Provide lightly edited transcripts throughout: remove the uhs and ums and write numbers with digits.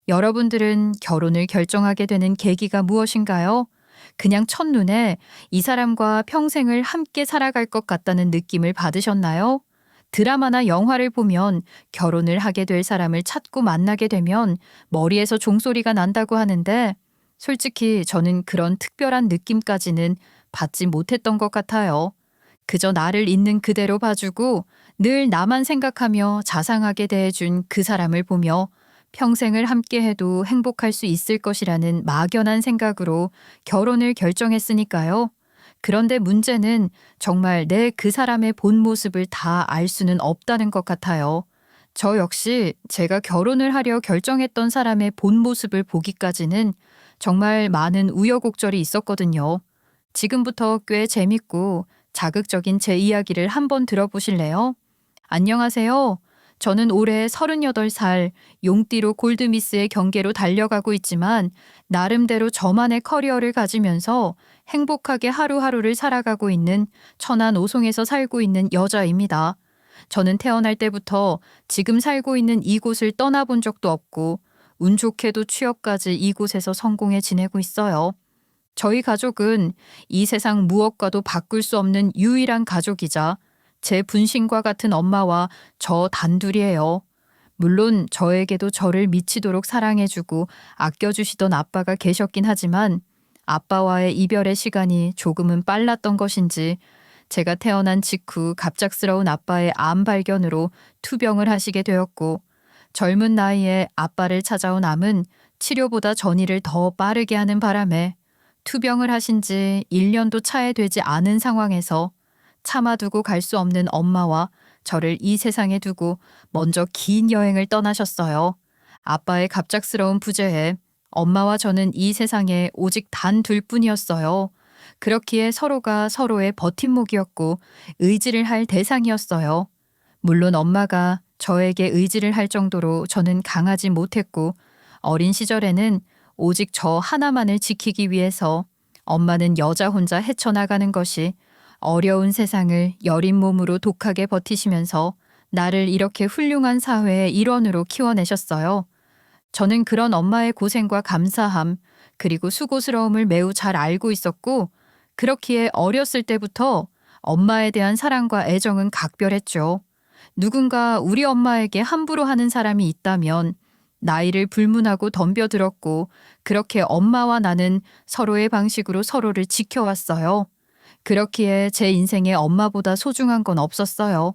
여러분들은 결혼을 결정하게 되는 계기가 무엇인가요? 그냥 첫눈에 이 사람과 평생을 함께 살아갈 것 같다는 느낌을 받으셨나요? 드라마나 영화를 보면 결혼을 하게 될 사람을 찾고 만나게 되면 머리에서 종소리가 난다고 하는데 솔직히 저는 그런 특별한 느낌까지는 받지 못했던 것 같아요. 그저 나를 있는 그대로 봐주고 늘 나만 생각하며 자상하게 대해준 그 사람을 보며 평생을 함께해도 행복할 수 있을 것이라는 막연한 생각으로 결혼을 결정했으니까요. 그런데 문제는 정말 내 그 사람의 본 모습을 다 알 수는 없다는 것 같아요. 저 역시 제가 결혼을 하려 결정했던 사람의 본 모습을 보기까지는 정말 많은 우여곡절이 있었거든요. 지금부터 꽤 재밌고 자극적인 제 이야기를 한번 들어보실래요? 안녕하세요. 저는 올해 38살 용띠로 골드미스의 경계로 달려가고 있지만 나름대로 저만의 커리어를 가지면서 행복하게 하루하루를 살아가고 있는 천안 오송에서 살고 있는 여자입니다. 저는 태어날 때부터 지금 살고 있는 이곳을 떠나본 적도 없고 운 좋게도 취업까지 이곳에서 성공해 지내고 있어요. 저희 가족은 이 세상 무엇과도 바꿀 수 없는 유일한 가족이자 제 분신과 같은 엄마와 저 단둘이에요. 물론 저에게도 저를 미치도록 사랑해주고 아껴주시던 아빠가 계셨긴 하지만 아빠와의 이별의 시간이 조금은 빨랐던 것인지 제가 태어난 직후 갑작스러운 아빠의 암 발견으로 투병을 하시게 되었고 젊은 나이에 아빠를 찾아온 암은 치료보다 전이를 더 빠르게 하는 바람에 투병을 하신 지 1년도 차에 되지 않은 상황에서 참아두고 갈 수 없는 엄마와 저를 이 세상에 두고 먼저 긴 여행을 떠나셨어요. 아빠의 갑작스러운 부재에 엄마와 저는 이 세상에 오직 단 둘뿐이었어요. 그렇기에 서로가 서로의 버팀목이었고 의지를 할 대상이었어요. 물론 엄마가 저에게 의지를 할 정도로 저는 강하지 못했고 어린 시절에는 오직 저 하나만을 지키기 위해서 엄마는 여자 혼자 헤쳐나가는 것이 어려운 세상을 여린 몸으로 독하게 버티시면서 나를 이렇게 훌륭한 사회의 일원으로 키워내셨어요. 저는 그런 엄마의 고생과 감사함, 그리고 수고스러움을 매우 잘 알고 있었고, 그렇기에 어렸을 때부터 엄마에 대한 사랑과 애정은 각별했죠. 누군가 우리 엄마에게 함부로 하는 사람이 있다면 나이를 불문하고 덤벼들었고 그렇게 엄마와 나는 서로의 방식으로 서로를 지켜왔어요. 그렇기에 제 인생에 엄마보다 소중한 건 없었어요.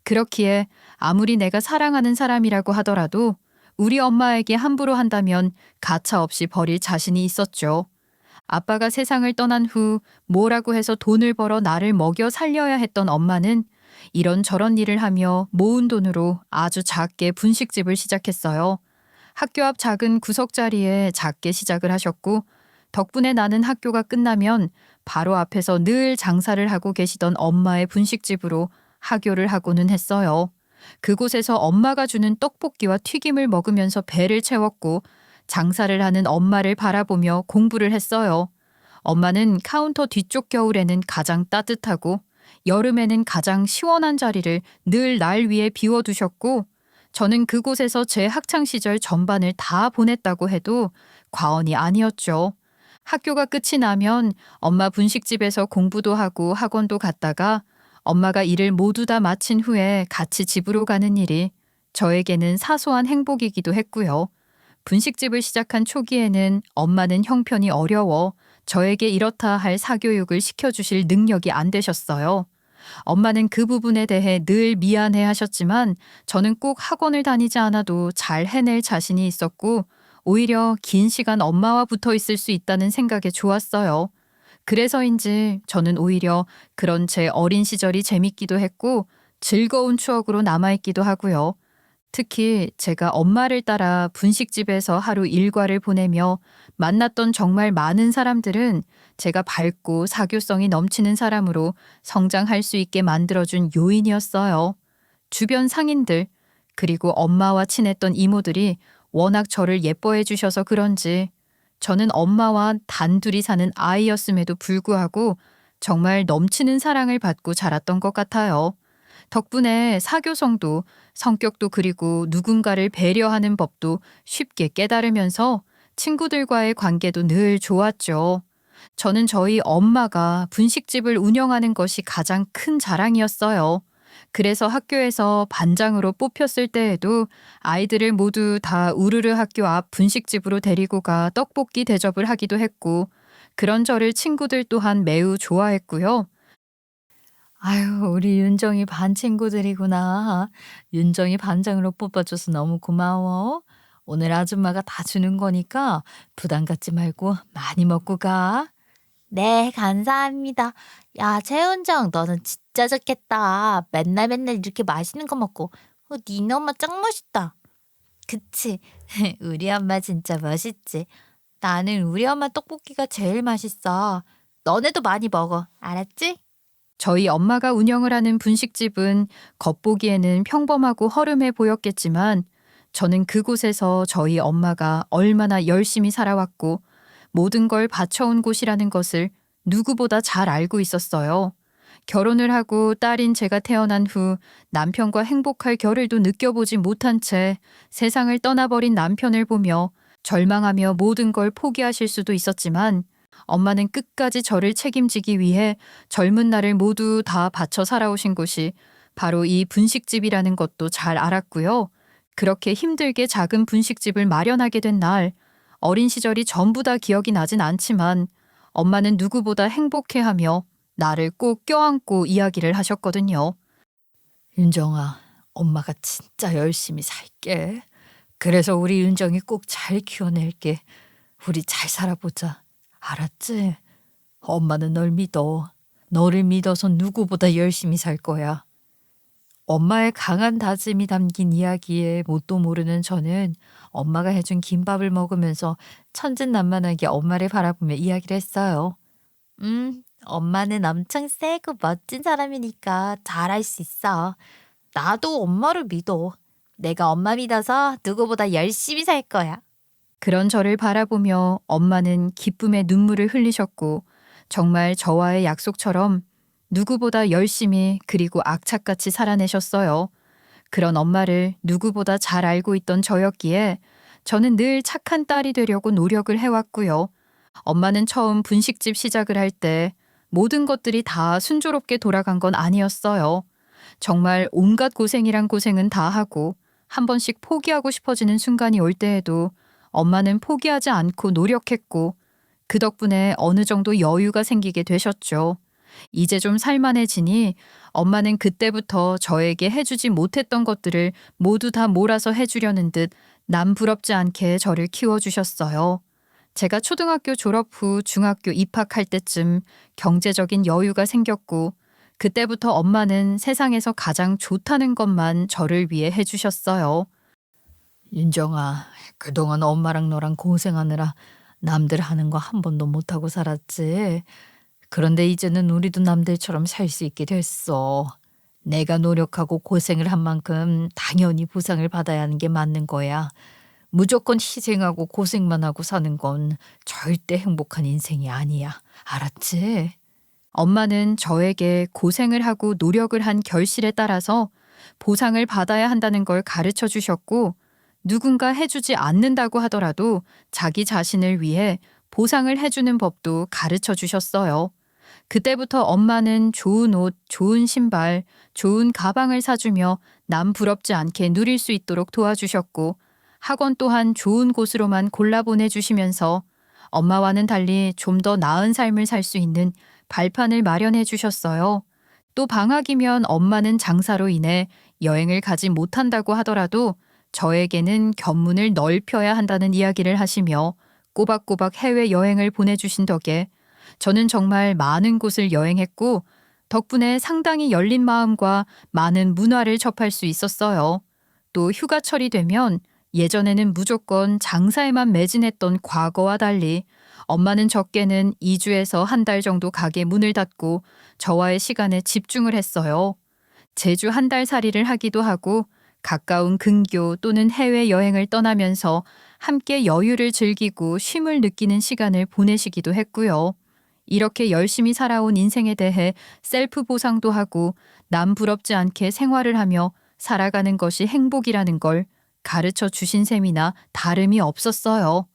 그렇기에 아무리 내가 사랑하는 사람이라고 하더라도 우리 엄마에게 함부로 한다면 가차없이 버릴 자신이 있었죠. 아빠가 세상을 떠난 후 뭐라고 해서 돈을 벌어 나를 먹여 살려야 했던 엄마는 이런저런 일을 하며 모은 돈으로 아주 작게 분식집을 시작했어요. 학교 앞 작은 구석자리에 작게 시작을 하셨고 덕분에 나는 학교가 끝나면 바로 앞에서 늘 장사를 하고 계시던 엄마의 분식집으로 하교를 하고는 했어요. 그곳에서 엄마가 주는 떡볶이와 튀김을 먹으면서 배를 채웠고 장사를 하는 엄마를 바라보며 공부를 했어요. 엄마는 카운터 뒤쪽 겨울에는 가장 따뜻하고 여름에는 가장 시원한 자리를 늘 날 위해 비워두셨고 저는 그곳에서 제 학창시절 전반을 다 보냈다고 해도 과언이 아니었죠. 학교가 끝이 나면 엄마 분식집에서 공부도 하고 학원도 갔다가 엄마가 일을 모두 다 마친 후에 같이 집으로 가는 일이 저에게는 사소한 행복이기도 했고요. 분식집을 시작한 초기에는 엄마는 형편이 어려워 저에게 이렇다 할 사교육을 시켜주실 능력이 안 되셨어요. 엄마는 그 부분에 대해 늘 미안해 하셨지만 저는 꼭 학원을 다니지 않아도 잘 해낼 자신이 있었고 오히려 긴 시간 엄마와 붙어 있을 수 있다는 생각에 좋았어요. 그래서인지 저는 오히려 그런 제 어린 시절이 재밌기도 했고 즐거운 추억으로 남아있기도 하고요. 특히 제가 엄마를 따라 분식집에서 하루 일과를 보내며 만났던 정말 많은 사람들은 제가 밝고 사교성이 넘치는 사람으로 성장할 수 있게 만들어준 요인이었어요. 주변 상인들, 그리고 엄마와 친했던 이모들이 워낙 저를 예뻐해 주셔서 그런지 저는 엄마와 단둘이 사는 아이였음에도 불구하고 정말 넘치는 사랑을 받고 자랐던 것 같아요. 덕분에 사교성도 성격도 그리고 누군가를 배려하는 법도 쉽게 깨달으면서 친구들과의 관계도 늘 좋았죠. 저는 저희 엄마가 분식집을 운영하는 것이 가장 큰 자랑이었어요. 그래서 학교에서 반장으로 뽑혔을 때에도 아이들을 모두 다 우르르 학교 앞 분식집으로 데리고 가 떡볶이 대접을 하기도 했고, 그런 저를 친구들 또한 매우 좋아했고요. 아유, 우리 윤정이 반 친구들이구나. 윤정이 반장으로 뽑아줘서 너무 고마워. 오늘 아줌마가 다 주는 거니까 부담 갖지 말고 많이 먹고 가. 네, 감사합니다. 야, 최은정, 너는 진짜 좋겠다. 맨날 맨날 이렇게 맛있는 거 먹고. 니네 엄마 짱 멋있다. 그치? 우리 엄마 진짜 멋있지. 나는 우리 엄마 떡볶이가 제일 맛있어. 너네도 많이 먹어. 알았지? 저희 엄마가 운영을 하는 분식집은 겉보기에는 평범하고 허름해 보였겠지만 저는 그곳에서 저희 엄마가 얼마나 열심히 살아왔고 모든 걸 바쳐온 곳이라는 것을 누구보다 잘 알고 있었어요. 결혼을 하고 딸인 제가 태어난 후 남편과 행복할 겨를도 느껴보지 못한 채 세상을 떠나버린 남편을 보며 절망하며 모든 걸 포기하실 수도 있었지만 엄마는 끝까지 저를 책임지기 위해 젊은 날을 모두 다 바쳐 살아오신 곳이 바로 이 분식집이라는 것도 잘 알았고요. 그렇게 힘들게 작은 분식집을 마련하게 된 날, 어린 시절이 전부 다 기억이 나진 않지만 엄마는 누구보다 행복해하며 나를 꼭 껴안고 이야기를 하셨거든요. 윤정아, 엄마가 진짜 열심히 살게. 그래서 우리 윤정이 꼭 잘 키워낼게. 우리 잘 살아보자. 알았지? 엄마는 널 믿어. 너를 믿어서 누구보다 열심히 살 거야. 엄마의 강한 다짐이 담긴 이야기에 뭣도 모르는 저는 엄마가 해준 김밥을 먹으면서 천진난만하게 엄마를 바라보며 이야기를 했어요. 엄마는 엄청 세고 멋진 사람이니까 잘할 수 있어. 나도 엄마를 믿어. 내가 엄마 믿어서 누구보다 열심히 살 거야. 그런 저를 바라보며 엄마는 기쁨의 눈물을 흘리셨고 정말 저와의 약속처럼 누구보다 열심히 그리고 악착같이 살아내셨어요. 그런 엄마를 누구보다 잘 알고 있던 저였기에 저는 늘 착한 딸이 되려고 노력을 해왔고요. 엄마는 처음 분식집 시작을 할 때 모든 것들이 다 순조롭게 돌아간 건 아니었어요. 정말 온갖 고생이란 고생은 다 하고 한 번씩 포기하고 싶어지는 순간이 올 때에도 엄마는 포기하지 않고 노력했고 그 덕분에 어느 정도 여유가 생기게 되셨죠. 이제 좀 살만해지니 엄마는 그때부터 저에게 해주지 못했던 것들을 모두 다 몰아서 해주려는 듯 남 부럽지 않게 저를 키워주셨어요. 제가 초등학교 졸업 후 중학교 입학할 때쯤 경제적인 여유가 생겼고 그때부터 엄마는 세상에서 가장 좋다는 것만 저를 위해 해주셨어요. 윤정아, 그동안 엄마랑 너랑 고생하느라 남들 하는 거 한 번도 못하고 살았지. 그런데 이제는 우리도 남들처럼 살 수 있게 됐어. 내가 노력하고 고생을 한 만큼 당연히 보상을 받아야 하는 게 맞는 거야. 무조건 희생하고 고생만 하고 사는 건 절대 행복한 인생이 아니야. 알았지? 엄마는 저에게 고생을 하고 노력을 한 결실에 따라서 보상을 받아야 한다는 걸 가르쳐 주셨고 누군가 해주지 않는다고 하더라도 자기 자신을 위해 보상을 해주는 법도 가르쳐 주셨어요. 그때부터 엄마는 좋은 옷, 좋은 신발, 좋은 가방을 사주며 남 부럽지 않게 누릴 수 있도록 도와주셨고 학원 또한 좋은 곳으로만 골라 보내주시면서 엄마와는 달리 좀 더 나은 삶을 살 수 있는 발판을 마련해 주셨어요. 또 방학이면 엄마는 장사로 인해 여행을 가지 못한다고 하더라도 저에게는 견문을 넓혀야 한다는 이야기를 하시며 꼬박꼬박 해외여행을 보내주신 덕에 저는 정말 많은 곳을 여행했고 덕분에 상당히 열린 마음과 많은 문화를 접할 수 있었어요. 또 휴가철이 되면 예전에는 무조건 장사에만 매진했던 과거와 달리 엄마는 적게는 2주에서 한 달 정도 가게 문을 닫고 저와의 시간에 집중을 했어요. 제주 한 달 살이를 하기도 하고 가까운 근교 또는 해외여행을 떠나면서 함께 여유를 즐기고 쉼을 느끼는 시간을 보내시기도 했고요. 이렇게 열심히 살아온 인생에 대해 셀프 보상도 하고 남 부럽지 않게 생활을 하며 살아가는 것이 행복이라는 걸 가르쳐 주신 셈이나 다름이 없었어요.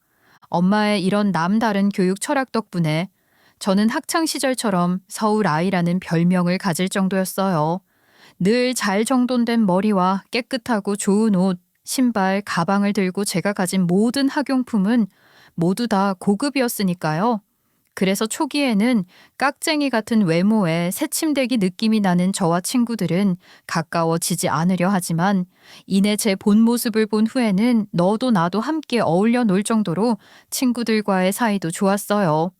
엄마의 이런 남다른 교육 철학 덕분에 저는 학창 시절처럼 서울 아이라는 별명을 가질 정도였어요. 늘 잘 정돈된 머리와 깨끗하고 좋은 옷, 신발, 가방을 들고 제가 가진 모든 학용품은 모두 다 고급이었으니까요. 그래서 초기에는 깍쟁이 같은 외모에 새침대기 느낌이 나는 저와 친구들은 가까워지지 않으려 하지만 이내 제 본 모습을 본 후에는 너도 나도 함께 어울려 놀 정도로 친구들과의 사이도 좋았어요.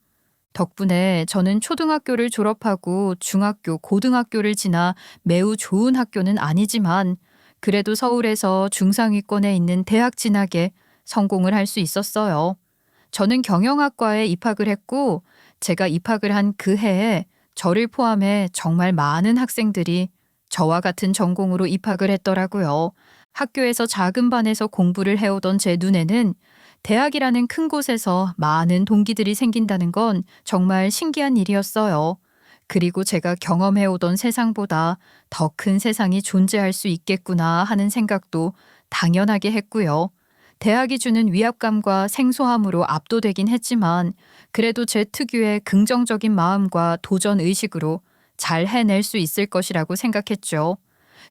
덕분에 저는 초등학교를 졸업하고 중학교, 고등학교를 지나 매우 좋은 학교는 아니지만 그래도 서울에서 중상위권에 있는 대학 진학에 성공을 할 수 있었어요. 저는 경영학과에 입학을 했고 제가 입학을 한 그 해에 저를 포함해 정말 많은 학생들이 저와 같은 전공으로 입학을 했더라고요. 학교에서 작은 반에서 공부를 해오던 제 눈에는 대학이라는 큰 곳에서 많은 동기들이 생긴다는 건 정말 신기한 일이었어요. 그리고 제가 경험해오던 세상보다 더 큰 세상이 존재할 수 있겠구나 하는 생각도 당연하게 했고요. 대학이 주는 위압감과 생소함으로 압도되긴 했지만 그래도 제 특유의 긍정적인 마음과 도전 의식으로 잘 해낼 수 있을 것이라고 생각했죠.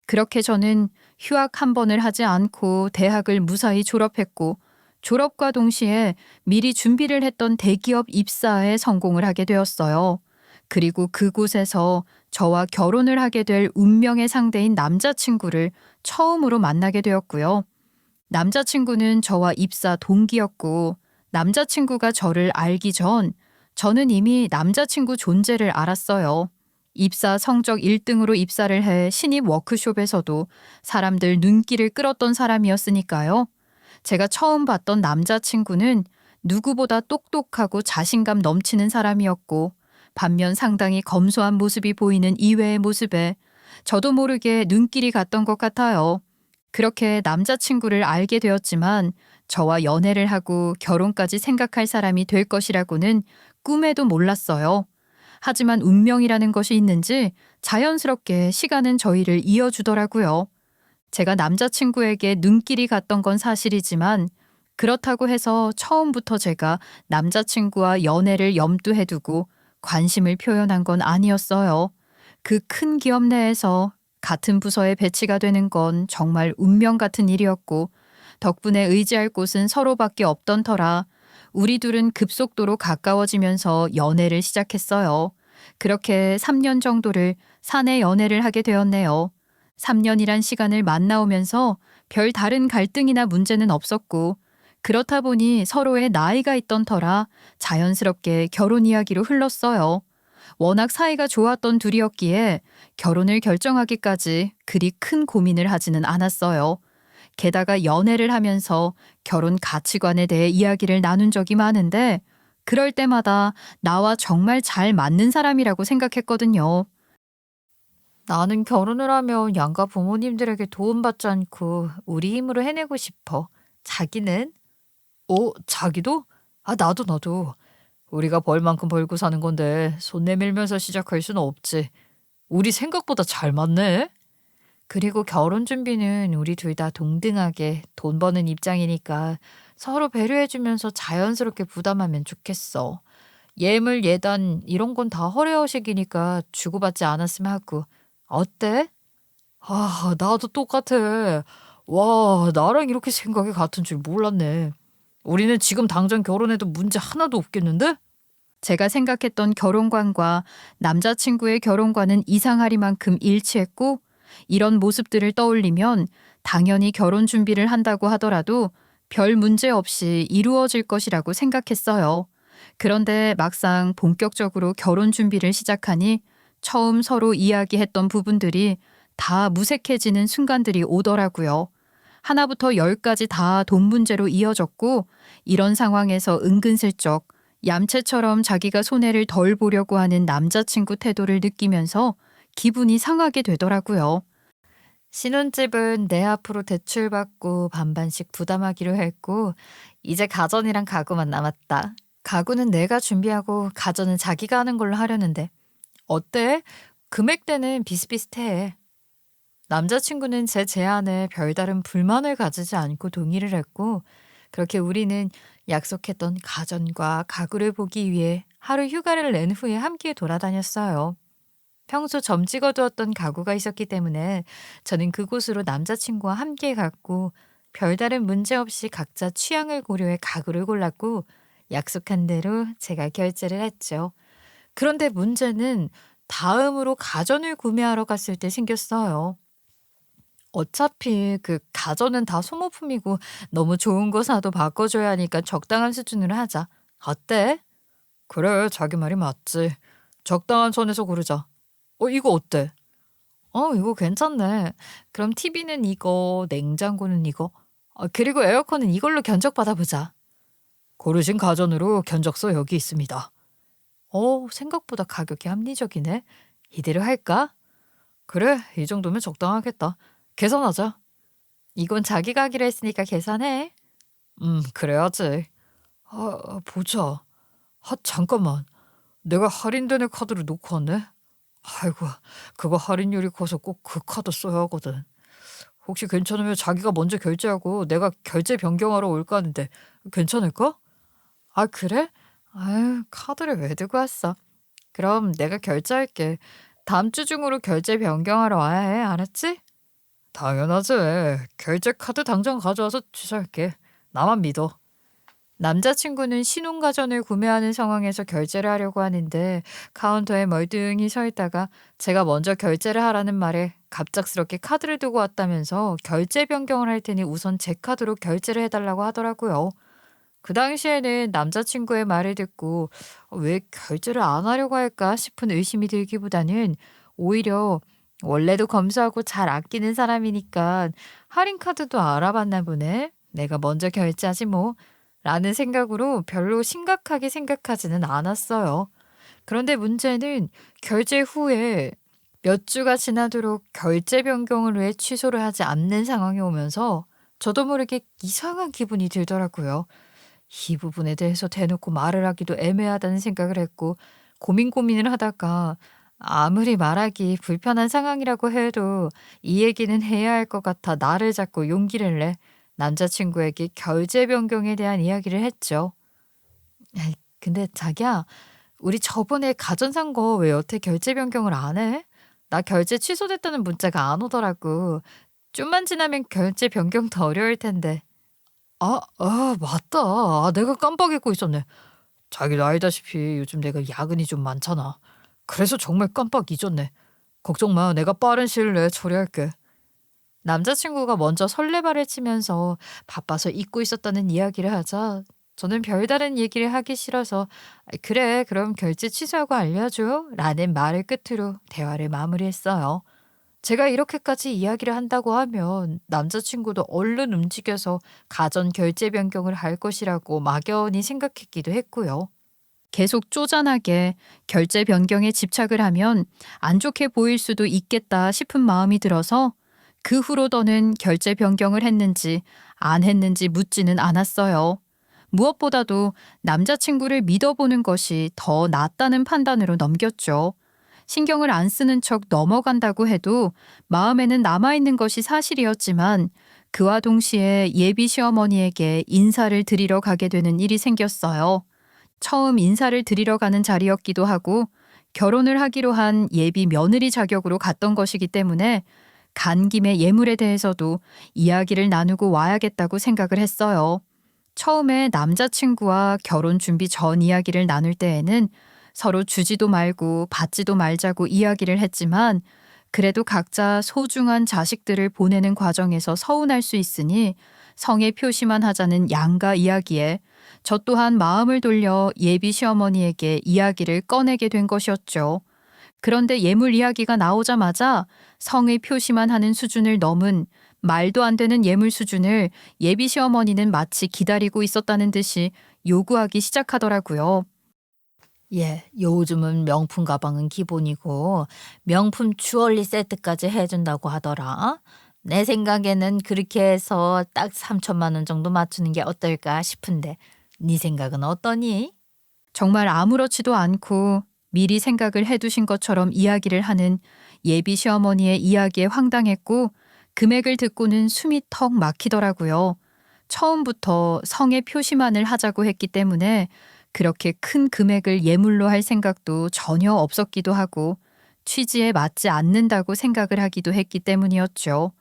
그렇게 저는 휴학 한 번을 하지 않고 대학을 무사히 졸업했고 졸업과 동시에 미리 준비를 했던 대기업 입사에 성공을 하게 되었어요. 그리고 그곳에서 저와 결혼을 하게 될 운명의 상대인 남자친구를 처음으로 만나게 되었고요. 남자친구는 저와 입사 동기였고 남자친구가 저를 알기 전 저는 이미 남자친구 존재를 알았어요. 입사 성적 1등으로 입사를 해 신입 워크숍에서도 사람들 눈길을 끌었던 사람이었으니까요. 제가 처음 봤던 남자친구는 누구보다 똑똑하고 자신감 넘치는 사람이었고 반면 상당히 검소한 모습이 보이는 이외의 모습에 저도 모르게 눈길이 갔던 것 같아요. 그렇게 남자친구를 알게 되었지만 저와 연애를 하고 결혼까지 생각할 사람이 될 것이라고는 꿈에도 몰랐어요. 하지만 운명이라는 것이 있는지 자연스럽게 시간은 저희를 이어주더라고요. 제가 남자친구에게 눈길이 갔던 건 사실이지만 그렇다고 해서 처음부터 제가 남자친구와 연애를 염두에 두고 관심을 표현한 건 아니었어요. 그 큰 기업 내에서 같은 부서에 배치가 되는 건 정말 운명 같은 일이었고 덕분에 의지할 곳은 서로밖에 없던 터라 우리 둘은 급속도로 가까워지면서 연애를 시작했어요. 그렇게 3년 정도를 사내 연애를 하게 되었네요. 3년이란 시간을 만나오면서 별 다른 갈등이나 문제는 없었고 그렇다 보니 서로의 나이가 있던 터라 자연스럽게 결혼 이야기로 흘렀어요. 워낙 사이가 좋았던 둘이었기에 결혼을 결정하기까지 그리 큰 고민을 하지는 않았어요. 게다가 연애를 하면서 결혼 가치관에 대해 이야기를 나눈 적이 많은데 그럴 때마다 나와 정말 잘 맞는 사람이라고 생각했거든요. 나는 결혼을 하면 양가 부모님들에게 도움받지 않고 우리 힘으로 해내고 싶어. 자기는? 자기도? 나도. 우리가 벌 만큼 벌고 사는 건데 손 내밀면서 시작할 수는 없지. 우리 생각보다 잘 맞네. 그리고 결혼 준비는 우리 둘 다 동등하게 돈 버는 입장이니까 서로 배려해주면서 자연스럽게 부담하면 좋겠어. 예물, 예단 이런 건 다 허례허식이니까 주고받지 않았으면 하고. 어때? 나도 똑같아. 와, 나랑 이렇게 생각이 같은 줄 몰랐네. 우리는 지금 당장 결혼해도 문제 하나도 없겠는데? 제가 생각했던 결혼관과 남자친구의 결혼관은 이상하리만큼 일치했고 이런 모습들을 떠올리면 당연히 결혼 준비를 한다고 하더라도 별 문제 없이 이루어질 것이라고 생각했어요. 그런데 막상 본격적으로 결혼 준비를 시작하니 처음 서로 이야기했던 부분들이 다 무색해지는 순간들이 오더라고요. 하나부터 열까지 다 돈 문제로 이어졌고 이런 상황에서 은근슬쩍 얌체처럼 자기가 손해를 덜 보려고 하는 남자친구 태도를 느끼면서 기분이 상하게 되더라고요. 신혼집은 내 앞으로 대출받고 반반씩 부담하기로 했고 이제 가전이랑 가구만 남았다. 가구는 내가 준비하고 가전은 자기가 하는 걸로 하려는데 어때? 금액대는 비슷비슷해. 남자친구는 제 제안에 별다른 불만을 가지지 않고 동의를 했고 그렇게 우리는 약속했던 가전과 가구를 보기 위해 하루 휴가를 낸 후에 함께 돌아다녔어요. 평소 점 찍어두었던 가구가 있었기 때문에 저는 그곳으로 남자친구와 함께 갔고 별다른 문제 없이 각자 취향을 고려해 가구를 골랐고 약속한 대로 제가 결제를 했죠. 그런데 문제는 다음으로 가전을 구매하러 갔을 때 생겼어요. 어차피 그 가전은 다 소모품이고 너무 좋은 거 사도 바꿔줘야 하니까 적당한 수준으로 하자. 어때? 그래, 자기 말이 맞지. 적당한 선에서 고르자. 이거 어때? 이거 괜찮네. 그럼 TV는 이거, 냉장고는 이거. 그리고 에어컨은 이걸로 견적받아보자. 고르신 가전으로 견적서 여기 있습니다. 생각보다 가격이 합리적이네. 이대로 할까? 그래, 이 정도면 적당하겠다. 계산하자. 이건 자기가 하기로 했으니까 계산해. 그래야지. 보자. 잠깐만. 내가 할인되는 카드를 놓고 왔네. 아이고, 그거 할인율이 커서 꼭 그 카드 써야 하거든. 혹시 괜찮으면 자기가 먼저 결제하고 내가 결제 변경하러 올까 하는데 괜찮을까? 아, 그래? 아유, 카드를 왜 들고 왔어? 그럼 내가 결제할게. 다음 주 중으로 결제 변경하러 와야 해. 알았지? 당연하지. 결제 카드 당장 가져와서 취소할게. 나만 믿어. 남자친구는 신혼가전을 구매하는 상황에서 결제를 하려고 하는데 카운터에 멀뚱히 서 있다가 제가 먼저 결제를 하라는 말에 갑작스럽게 카드를 두고 왔다면서 결제 변경을 할 테니 우선 제 카드로 결제를 해달라고 하더라고요. 그 당시에는 남자친구의 말을 듣고 왜 결제를 안 하려고 할까 싶은 의심이 들기보다는 오히려 원래도 검소하고 잘 아끼는 사람이니까 할인 카드도 알아봤나 보네. 내가 먼저 결제하지 뭐. 라는 생각으로 별로 심각하게 생각하지는 않았어요. 그런데 문제는 결제 후에 몇 주가 지나도록 결제 변경을 왜 취소를 하지 않는 상황이 오면서 저도 모르게 이상한 기분이 들더라고요. 이 부분에 대해서 대놓고 말을 하기도 애매하다는 생각을 했고 고민을 하다가 아무리 말하기 불편한 상황이라고 해도 이 얘기는 해야 할 것 같아 나를 잡고 용기를 내 남자친구에게 결제 변경에 대한 이야기를 했죠. 에이, 근데 자기야, 우리 저번에 가전 산 거 왜 여태 결제 변경을 안 해? 나 결제 취소됐다는 문자가 안 오더라고. 좀만 지나면 결제 변경 더 어려울 텐데. 맞다. 내가 깜빡 잊고 있었네. 자기도 알다시피 요즘 내가 야근이 좀 많잖아. 그래서 정말 깜빡 잊었네. 걱정 마. 내가 빠른 시일 내에 처리할게. 남자친구가 먼저 설레발을 치면서 바빠서 잊고 있었다는 이야기를 하자 저는 별다른 얘기를 하기 싫어서 그래, 그럼 결제 취소하고 알려줘 라는 말을 끝으로 대화를 마무리했어요. 제가 이렇게까지 이야기를 한다고 하면 남자친구도 얼른 움직여서 가전 결제 변경을 할 것이라고 막연히 생각했기도 했고요. 계속 쪼잔하게 결제 변경에 집착을 하면 안 좋게 보일 수도 있겠다 싶은 마음이 들어서 그 후로 더는 결제 변경을 했는지 안 했는지 묻지는 않았어요. 무엇보다도 남자친구를 믿어보는 것이 더 낫다는 판단으로 넘겼죠. 신경을 안 쓰는 척 넘어간다고 해도 마음에는 남아있는 것이 사실이었지만 그와 동시에 예비 시어머니에게 인사를 드리러 가게 되는 일이 생겼어요. 처음 인사를 드리러 가는 자리였기도 하고 결혼을 하기로 한 예비 며느리 자격으로 갔던 것이기 때문에 간 김에 예물에 대해서도 이야기를 나누고 와야겠다고 생각을 했어요. 처음에 남자친구와 결혼 준비 전 이야기를 나눌 때에는 서로 주지도 말고 받지도 말자고 이야기를 했지만 그래도 각자 소중한 자식들을 보내는 과정에서 서운할 수 있으니 성의 표시만 하자는 양가 이야기에 저 또한 마음을 돌려 예비 시어머니에게 이야기를 꺼내게 된 것이었죠. 그런데 예물 이야기가 나오자마자 성의 표시만 하는 수준을 넘은 말도 안 되는 예물 수준을 예비 시어머니는 마치 기다리고 있었다는 듯이 요구하기 시작하더라고요. 요즘은 명품 가방은 기본이고 명품 주얼리 세트까지 해준다고 하더라. 내 생각에는 그렇게 해서 딱 3천만 원 정도 맞추는 게 어떨까 싶은데 네 생각은 어떠니? 정말 아무렇지도 않고 미리 생각을 해두신 것처럼 이야기를 하는 예비 시어머니의 이야기에 황당했고 금액을 듣고는 숨이 턱 막히더라고요. 처음부터 성의 표시만을 하자고 했기 때문에 그렇게 큰 금액을 예물로 할 생각도 전혀 없었기도 하고 취지에 맞지 않는다고 생각을 하기도 했기 때문이었죠.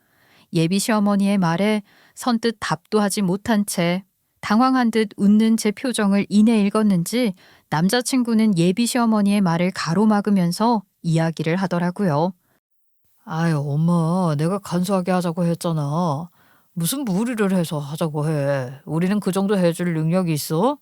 예비 시어머니의 말에 선뜻 답도 하지 못한 채 당황한 듯 웃는 제 표정을 이내 읽었는지 남자친구는 예비 시어머니의 말을 가로막으면서 이야기를 하더라고요. 아유, 엄마, 내가 간소하게 하자고 했잖아. 무슨 무리를 해서 하자고 해. 우리는 그 정도 해줄 능력이 있어?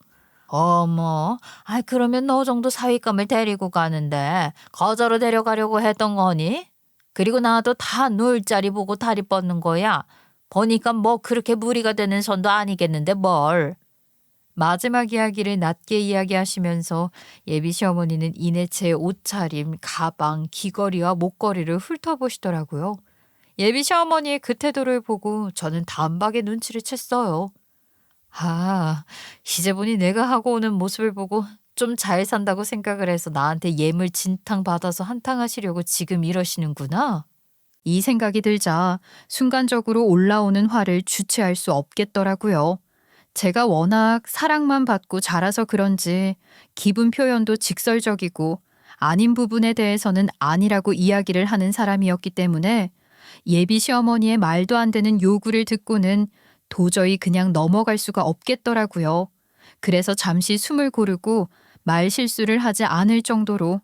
어머, 그러면 너 정도 사윗감을 데리고 가는데 거저로 데려가려고 했던 거니? 그리고 나도 다 놀 자리 보고 다리 뻗는 거야. 보니까 뭐 그렇게 무리가 되는 선도 아니겠는데 뭘. 마지막 이야기를 낮게 이야기하시면서 예비 시어머니는 이내 제 옷차림, 가방, 귀걸이와 목걸이를 훑어보시더라고요. 예비 시어머니의 그 태도를 보고 저는 단박에 눈치를 챘어요. 아, 이제 보니 내가 하고 오는 모습을 보고 좀 잘 산다고 생각을 해서 나한테 예물 진탕 받아서 한탕하시려고 지금 이러시는구나. 이 생각이 들자 순간적으로 올라오는 화를 주체할 수 없겠더라고요. 제가 워낙 사랑만 받고 자라서 그런지 기분 표현도 직설적이고 아닌 부분에 대해서는 아니라고 이야기를 하는 사람이었기 때문에 예비 시어머니의 말도 안 되는 요구를 듣고는 도저히 그냥 넘어갈 수가 없겠더라고요. 그래서 잠시 숨을 고르고 말 실수를 하지 않을 정도로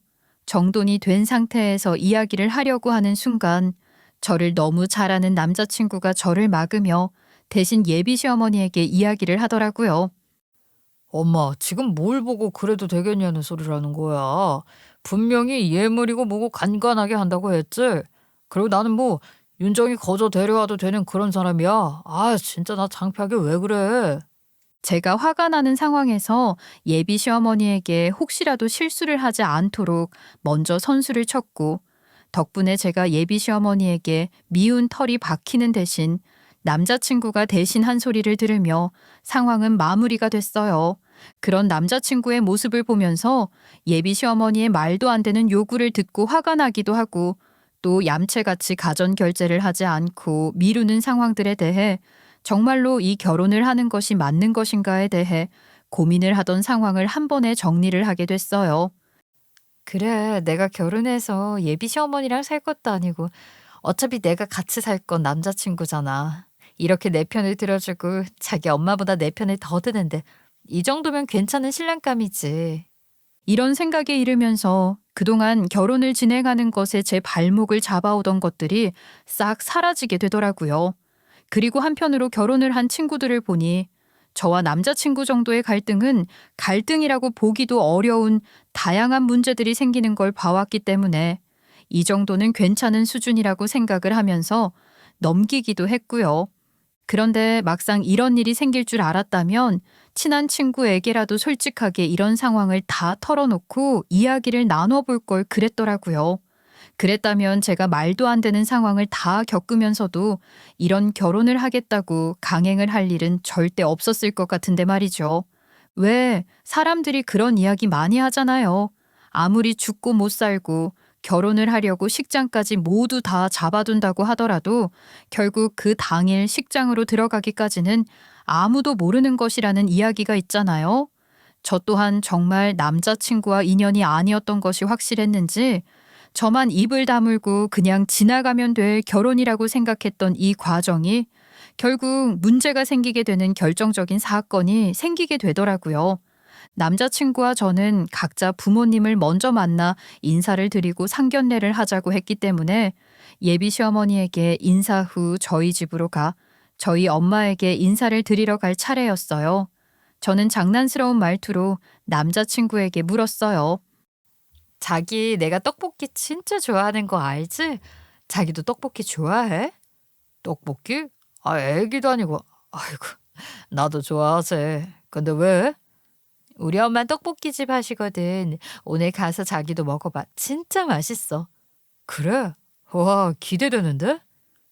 정돈이 된 상태에서 이야기를 하려고 하는 순간 저를 너무 잘 아는 남자친구가 저를 막으며 대신 예비 시어머니에게 이야기를 하더라고요. 엄마, 지금 뭘 보고 그래도 되겠냐는 소리를 하는 거야. 분명히 예물이고 뭐고 간간하게 한다고 했지. 그리고 나는 뭐 윤정이 거저 데려와도 되는 그런 사람이야. 아, 진짜 나 창피하게 왜 그래? 제가 화가 나는 상황에서 예비 시어머니에게 혹시라도 실수를 하지 않도록 먼저 선수를 쳤고 덕분에 제가 예비 시어머니에게 미운 털이 박히는 대신 남자친구가 대신 한 소리를 들으며 상황은 마무리가 됐어요. 그런 남자친구의 모습을 보면서 예비 시어머니의 말도 안 되는 요구를 듣고 화가 나기도 하고 또 얌체같이 가전 결제를 하지 않고 미루는 상황들에 대해 정말로 이 결혼을 하는 것이 맞는 것인가에 대해 고민을 하던 상황을 한 번에 정리를 하게 됐어요. 그래, 내가 결혼해서 예비 시어머니랑 살 것도 아니고 어차피 내가 같이 살 건 남자친구잖아. 이렇게 내 편을 들어주고 자기 엄마보다 내 편을 더 드는데 이 정도면 괜찮은 신랑감이지. 이런 생각에 이르면서 그동안 결혼을 진행하는 것에 제 발목을 잡아오던 것들이 싹 사라지게 되더라고요. 그리고 한편으로 결혼을 한 친구들을 보니 저와 남자친구 정도의 갈등은 갈등이라고 보기도 어려운 다양한 문제들이 생기는 걸 봐왔기 때문에 이 정도는 괜찮은 수준이라고 생각을 하면서 넘기기도 했고요. 그런데 막상 이런 일이 생길 줄 알았다면 친한 친구에게라도 솔직하게 이런 상황을 다 털어놓고 이야기를 나눠볼 걸 그랬더라고요. 그랬다면 제가 말도 안 되는 상황을 다 겪으면서도 이런 결혼을 하겠다고 강행을 할 일은 절대 없었을 것 같은데 말이죠. 왜 사람들이 그런 이야기 많이 하잖아요. 아무리 죽고 못 살고 결혼을 하려고 식장까지 모두 다 잡아둔다고 하더라도 결국 그 당일 식장으로 들어가기까지는 아무도 모르는 것이라는 이야기가 있잖아요. 저 또한 정말 남자친구와 인연이 아니었던 것이 확실했는지 저만 입을 다물고 그냥 지나가면 될 결혼이라고 생각했던 이 과정이 결국 문제가 생기게 되는 결정적인 사건이 생기게 되더라고요. 남자친구와 저는 각자 부모님을 먼저 만나 인사를 드리고 상견례를 하자고 했기 때문에 예비 시어머니에게 인사 후 저희 집으로 가 저희 엄마에게 인사를 드리러 갈 차례였어요. 저는 장난스러운 말투로 남자친구에게 물었어요. 자기 내가 떡볶이 진짜 좋아하는 거 알지? 자기도 떡볶이 좋아해? 떡볶이? 아, 애기도 아니고. 아이고, 나도 좋아하지. 근데 왜? 우리 엄마 떡볶이집 하시거든. 오늘 가서 자기도 먹어봐. 진짜 맛있어. 그래? 와, 기대되는데?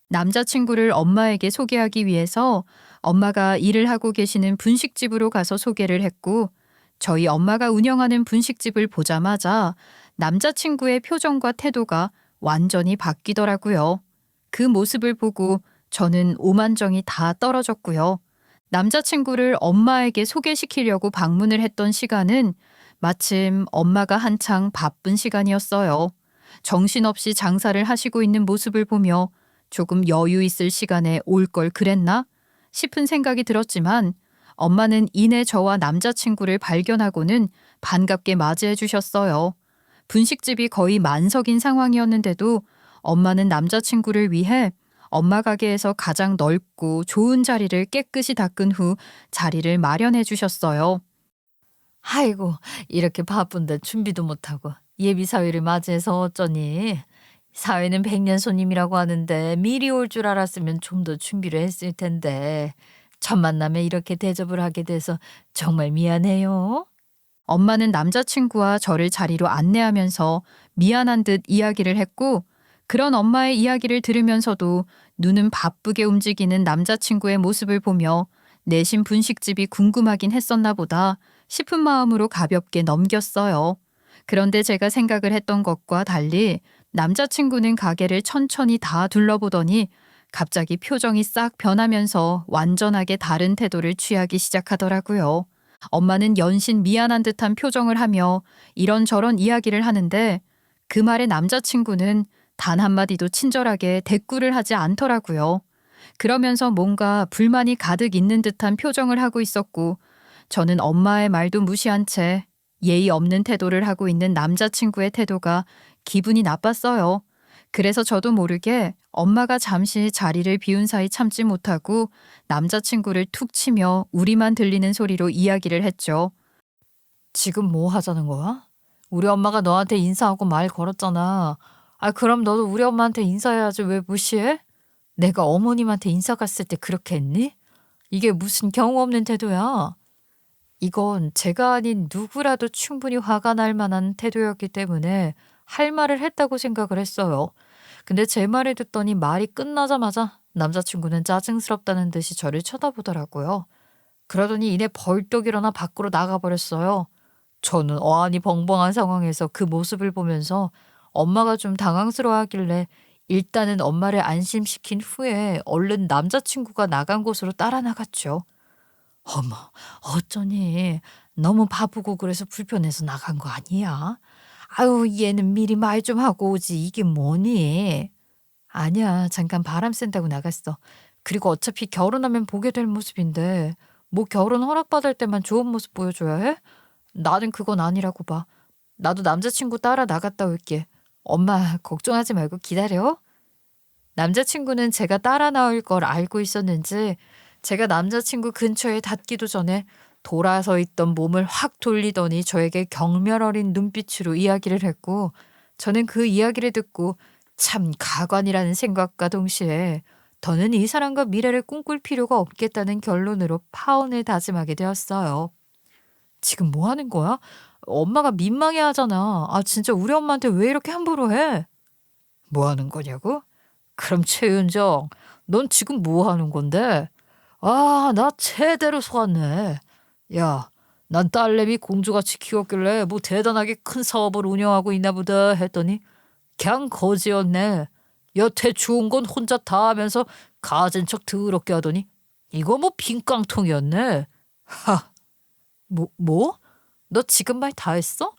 남자친구를 엄마에게 소개하기 위해서 엄마가 일을 하고 계시는 분식집으로 가서 소개를 했고 저희 엄마가 운영하는 분식집을 보자마자 남자친구의 표정과 태도가 완전히 바뀌더라고요. 그 모습을 보고 저는 오만정이 다 떨어졌고요. 남자친구를 엄마에게 소개시키려고 방문을 했던 시간은 마침 엄마가 한창 바쁜 시간이었어요. 정신없이 장사를 하시고 있는 모습을 보며 조금 여유 있을 시간에 올 걸 그랬나 싶은 생각이 들었지만 엄마는 이내 저와 남자친구를 발견하고는 반갑게 맞이해 주셨어요. 분식집이 거의 만석인 상황이었는데도 엄마는 남자친구를 위해 엄마 가게에서 가장 넓고 좋은 자리를 깨끗이 닦은 후 자리를 마련해 주셨어요. 아이고, 이렇게 바쁜데 준비도 못하고 예비 사위를 맞이해서 어쩌니? 사위는 100년 손님이라고 하는데 미리 올 줄 알았으면 좀 더 준비를 했을 텐데 첫 만남에 이렇게 대접을 하게 돼서 정말 미안해요. 엄마는 남자친구와 저를 자리로 안내하면서 미안한 듯 이야기를 했고 그런 엄마의 이야기를 들으면서도 눈은 바쁘게 움직이는 남자친구의 모습을 보며 내심 분식집이 궁금하긴 했었나 보다 싶은 마음으로 가볍게 넘겼어요. 그런데 제가 생각을 했던 것과 달리 남자친구는 가게를 천천히 다 둘러보더니 갑자기 표정이 싹 변하면서 완전하게 다른 태도를 취하기 시작하더라고요. 엄마는 연신 미안한 듯한 표정을 하며 이런저런 이야기를 하는데 그 말에 남자친구는 단 한마디도 친절하게 대꾸를 하지 않더라고요. 그러면서 뭔가 불만이 가득 있는 듯한 표정을 하고 있었고 저는 엄마의 말도 무시한 채 예의 없는 태도를 하고 있는 남자친구의 태도가 기분이 나빴어요. 그래서 저도 모르게 엄마가 잠시 자리를 비운 사이 참지 못하고 남자친구를 툭 치며 우리만 들리는 소리로 이야기를 했죠. 지금 뭐 하자는 거야? 우리 엄마가 너한테 인사하고 말 걸었잖아. 아, 그럼 너도 우리 엄마한테 인사해야지 왜 무시해? 내가 어머님한테 인사 갔을 때 그렇게 했니? 이게 무슨 경우 없는 태도야? 이건 제가 아닌 누구라도 충분히 화가 날 만한 태도였기 때문에 할 말을 했다고 생각을 했어요. 근데 제 말을 듣더니 말이 끝나자마자 남자친구는 짜증스럽다는 듯이 저를 쳐다보더라고요. 그러더니 이내 벌떡 일어나 밖으로 나가버렸어요. 저는 어안이 벙벙한 상황에서 그 모습을 보면서 엄마가 좀 당황스러워하길래 일단은 엄마를 안심시킨 후에 얼른 남자친구가 나간 곳으로 따라 나갔죠. 어머, 어쩌니? 너무 바쁘고 그래서 불편해서 나간 거 아니야? 아유, 얘는 미리 말 좀 하고 오지. 이게 뭐니? 아니야, 잠깐 바람 쐰다고 나갔어. 그리고 어차피 결혼하면 보게 될 모습인데 뭐 결혼 허락받을 때만 좋은 모습 보여줘야 해? 나는 그건 아니라고 봐. 나도 남자친구 따라 나갔다 올게. 엄마 걱정하지 말고 기다려. 남자친구는 제가 따라 나올 걸 알고 있었는지 제가 남자친구 근처에 닿기도 전에 돌아서 있던 몸을 확 돌리더니 저에게 경멸 어린 눈빛으로 이야기를 했고 저는 그 이야기를 듣고 참 가관이라는 생각과 동시에 더는 이 사람과 미래를 꿈꿀 필요가 없겠다는 결론으로 파혼을 다짐하게 되었어요. 지금 뭐 하는 거야? 엄마가 민망해 하잖아. 아, 진짜 우리 엄마한테 왜 이렇게 함부로 해? 뭐 하는 거냐고? 그럼 최윤정, 넌 지금 뭐 하는 건데? 아, 나 제대로 속았네. 야, 난 딸내미 공주같이 키웠길래 뭐 대단하게 큰 사업을 운영하고 있나 보다 했더니 그냥 거지였네. 여태 좋은 건 혼자 다 하면서 가진 척 더럽게 하더니 이거 뭐 빈깡통이었네. 하, 뭐? 너 지금 말 다 했어?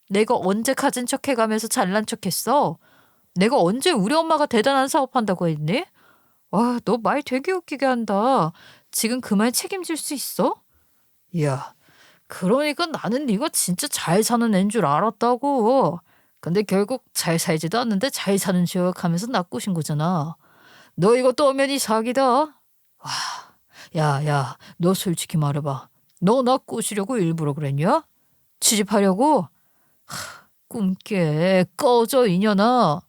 내가 언제 가진 척 해가면서 잘난 척 했어? 내가 언제 우리 엄마가 대단한 사업한다고 했니? 와, 너 말 되게 웃기게 한다. 지금 그 말 책임질 수 있어? 야, 그러니까 나는 네가 진짜 잘 사는 애인 줄 알았다고. 근데 결국 잘 살지도 않는데 잘 사는 척 하면서 나 꼬신 거잖아. 너 이것도 엄연히 사기다. 와, 야, 너 솔직히 말해봐. 너 나 꼬시려고 일부러 그랬냐? 취집하려고? 꿈깨 꺼져 이년아.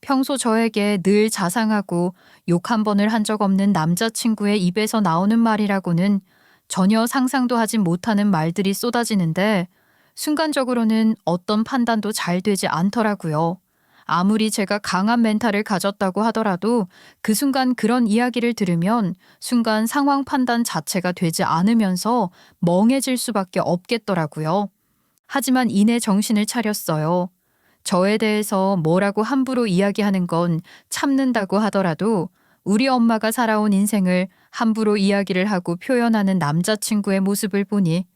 평소 저에게 늘 자상하고 욕 한 번을 한 적 없는 남자친구의 입에서 나오는 말이라고는 전혀 상상도 하지 못하는 말들이 쏟아지는데 순간적으로는 어떤 판단도 잘 되지 않더라고요. 아무리 제가 강한 멘탈을 가졌다고 하더라도 그 순간 그런 이야기를 들으면 순간 상황 판단 자체가 되지 않으면서 멍해질 수밖에 없겠더라고요. 하지만 이내 정신을 차렸어요. 저에 대해서 뭐라고 함부로 이야기하는 건 참는다고 하더라도 우리 엄마가 살아온 인생을 함부로 이야기를 하고 표현하는 남자친구의 모습을 보니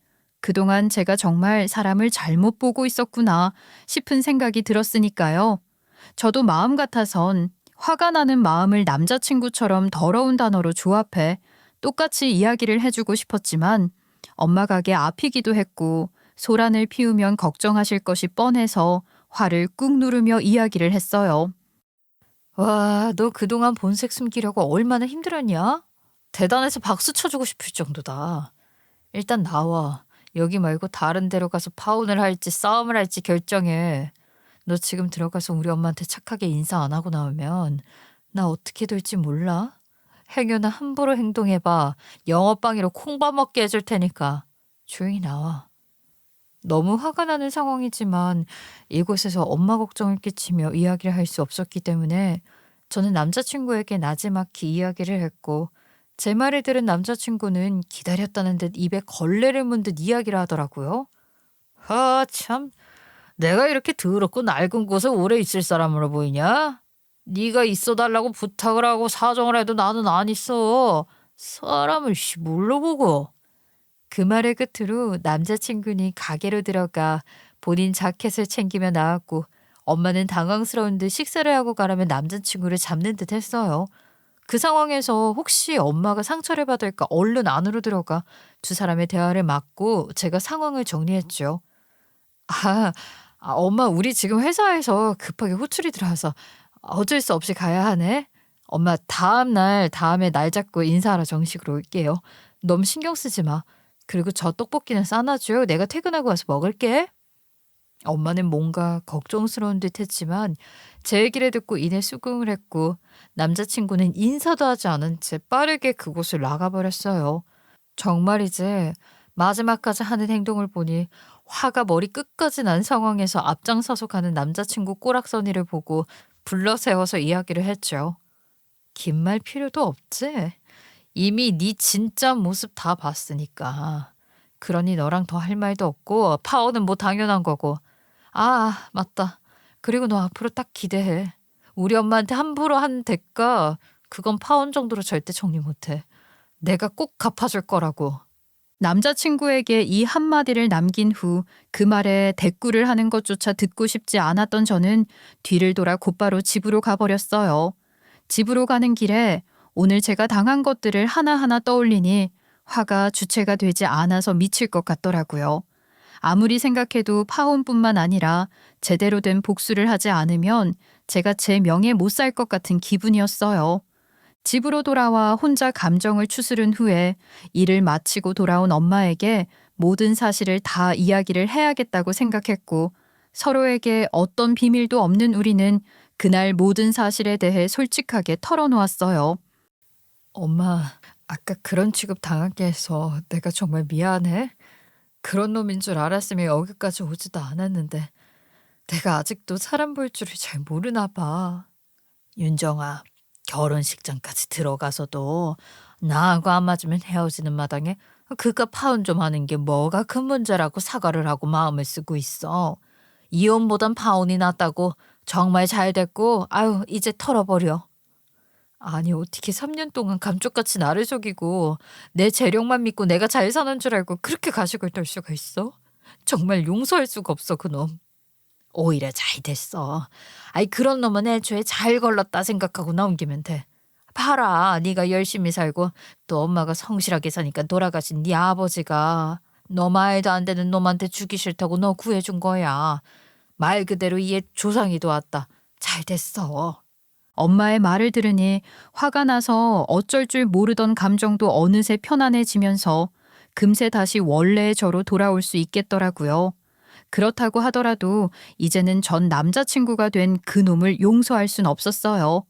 그동안 제가 정말 사람을 잘못 보고 있었구나 싶은 생각이 들었으니까요. 저도 마음 같아선 화가 나는 마음을 남자친구처럼 더러운 단어로 조합해 똑같이 이야기를 해주고 싶었지만 엄마 가게 앞이기도 했고 소란을 피우면 걱정하실 것이 뻔해서 화를 꾹 누르며 이야기를 했어요. 와, 너 그동안 본색 숨기려고 얼마나 힘들었냐? 대단해서 박수 쳐주고 싶을 정도다. 일단 나와. 여기 말고 다른 데로 가서 파혼을 할지 싸움을 할지 결정해. 너 지금 들어가서 우리 엄마한테 착하게 인사 안 하고 나오면 나 어떻게 될지 몰라? 행여나 함부로 행동해봐. 영업방해로 콩밥 먹게 해줄 테니까. 조용히 나와. 너무 화가 나는 상황이지만 이곳에서 엄마 걱정을 끼치며 이야기를 할 수 없었기 때문에 저는 남자친구에게 나지막히 이야기를 했고 제 말을 들은 남자친구는 기다렸다는 듯 입에 걸레를 문 듯 이야기를 하더라고요. 아, 참. 내가 이렇게 더럽고 낡은 곳에 오래 있을 사람으로 보이냐? 네가 있어달라고 부탁을 하고 사정을 해도 나는 안 있어. 사람을 뭘로 보고. 그 말을 끝으로 남자친구는 가게로 들어가 본인 자켓을 챙기며 나왔고 엄마는 당황스러운 듯 식사를 하고 가라며 남자친구를 잡는 듯 했어요. 그 상황에서 혹시 엄마가 상처를 받을까 얼른 안으로 들어가 두 사람의 대화를 막고 제가 상황을 정리했죠. 엄마 우리 지금 회사에서 급하게 호출이 들어와서 어쩔 수 없이 가야 하네. 엄마 다음에 날 잡고 인사하러 정식으로 올게요. 너무 신경 쓰지 마. 그리고 저 떡볶이는 싸놔줘. 내가 퇴근하고 와서 먹을게. 엄마는 뭔가 걱정스러운 듯 했지만 제 얘기를 듣고 이내 수긍을 했고 남자친구는 인사도 하지 않은 채 빠르게 그곳을 나가버렸어요. 정말이지 마지막까지 하는 행동을 보니 화가 머리 끝까지 난 상황에서 앞장서서 가는 남자친구 꼬락서니를 보고 불러세워서 이야기를 했죠. 긴 말 필요도 없지. 이미 네 진짜 모습 다 봤으니까. 그러니 너랑 더 할 말도 없고 파혼은 뭐 당연한 거고. 아, 맞다. 그리고 너 앞으로 딱 기대해. 우리 엄마한테 함부로 한 대가 그건 파혼 정도로 절대 정리 못해. 내가 꼭 갚아줄 거라고. 남자친구에게 이 한마디를 남긴 후 그 말에 대꾸를 하는 것조차 듣고 싶지 않았던 저는 뒤를 돌아 곧바로 집으로 가버렸어요. 집으로 가는 길에 오늘 제가 당한 것들을 하나하나 떠올리니 화가 주체가 되지 않아서 미칠 것 같더라고요. 아무리 생각해도 파혼뿐만 아니라 제대로 된 복수를 하지 않으면 제가 제 명예 못 살 것 같은 기분이었어요. 집으로 돌아와 혼자 감정을 추스른 후에 일을 마치고 돌아온 엄마에게 모든 사실을 다 이야기를 해야겠다고 생각했고 서로에게 어떤 비밀도 없는 우리는 그날 모든 사실에 대해 솔직하게 털어놓았어요. 엄마, 아까 그런 취급 당하게 해서 내가 정말 미안해. 그런 놈인 줄 알았으면 여기까지 오지도 않았는데 내가 아직도 사람 볼 줄을 잘 모르나 봐. 윤정아, 결혼식장까지 들어가서도 나하고 안 맞으면 헤어지는 마당에 그깟 파혼 좀 하는 게 뭐가 큰 문제라고 사과를 하고 마음을 쓰고 있어. 이혼보단 파혼이 낫다고. 정말 잘 됐고 아유 이제 털어버려. 아니 어떻게 3년 동안 감쪽같이 나를 속이고 내 재력만 믿고 내가 잘 사는 줄 알고 그렇게 가식을 떨 수가 있어? 정말 용서할 수가 없어 그놈. 오히려 잘 됐어. 아이 그런 놈은 애초에 잘 걸렀다 생각하고 넘기면 돼. 봐라 네가 열심히 살고 또 엄마가 성실하게 사니까 돌아가신 네 아버지가 너 말도 안 되는 놈한테 주기 싫다고 너 구해준 거야. 말 그대로 이에 조상이 도왔다. 잘 됐어. 엄마의 말을 들으니 화가 나서 어쩔 줄 모르던 감정도 어느새 편안해지면서 금세 다시 원래의 저로 돌아올 수 있겠더라고요. 그렇다고 하더라도 이제는 전 남자친구가 된 그놈을 용서할 순 없었어요.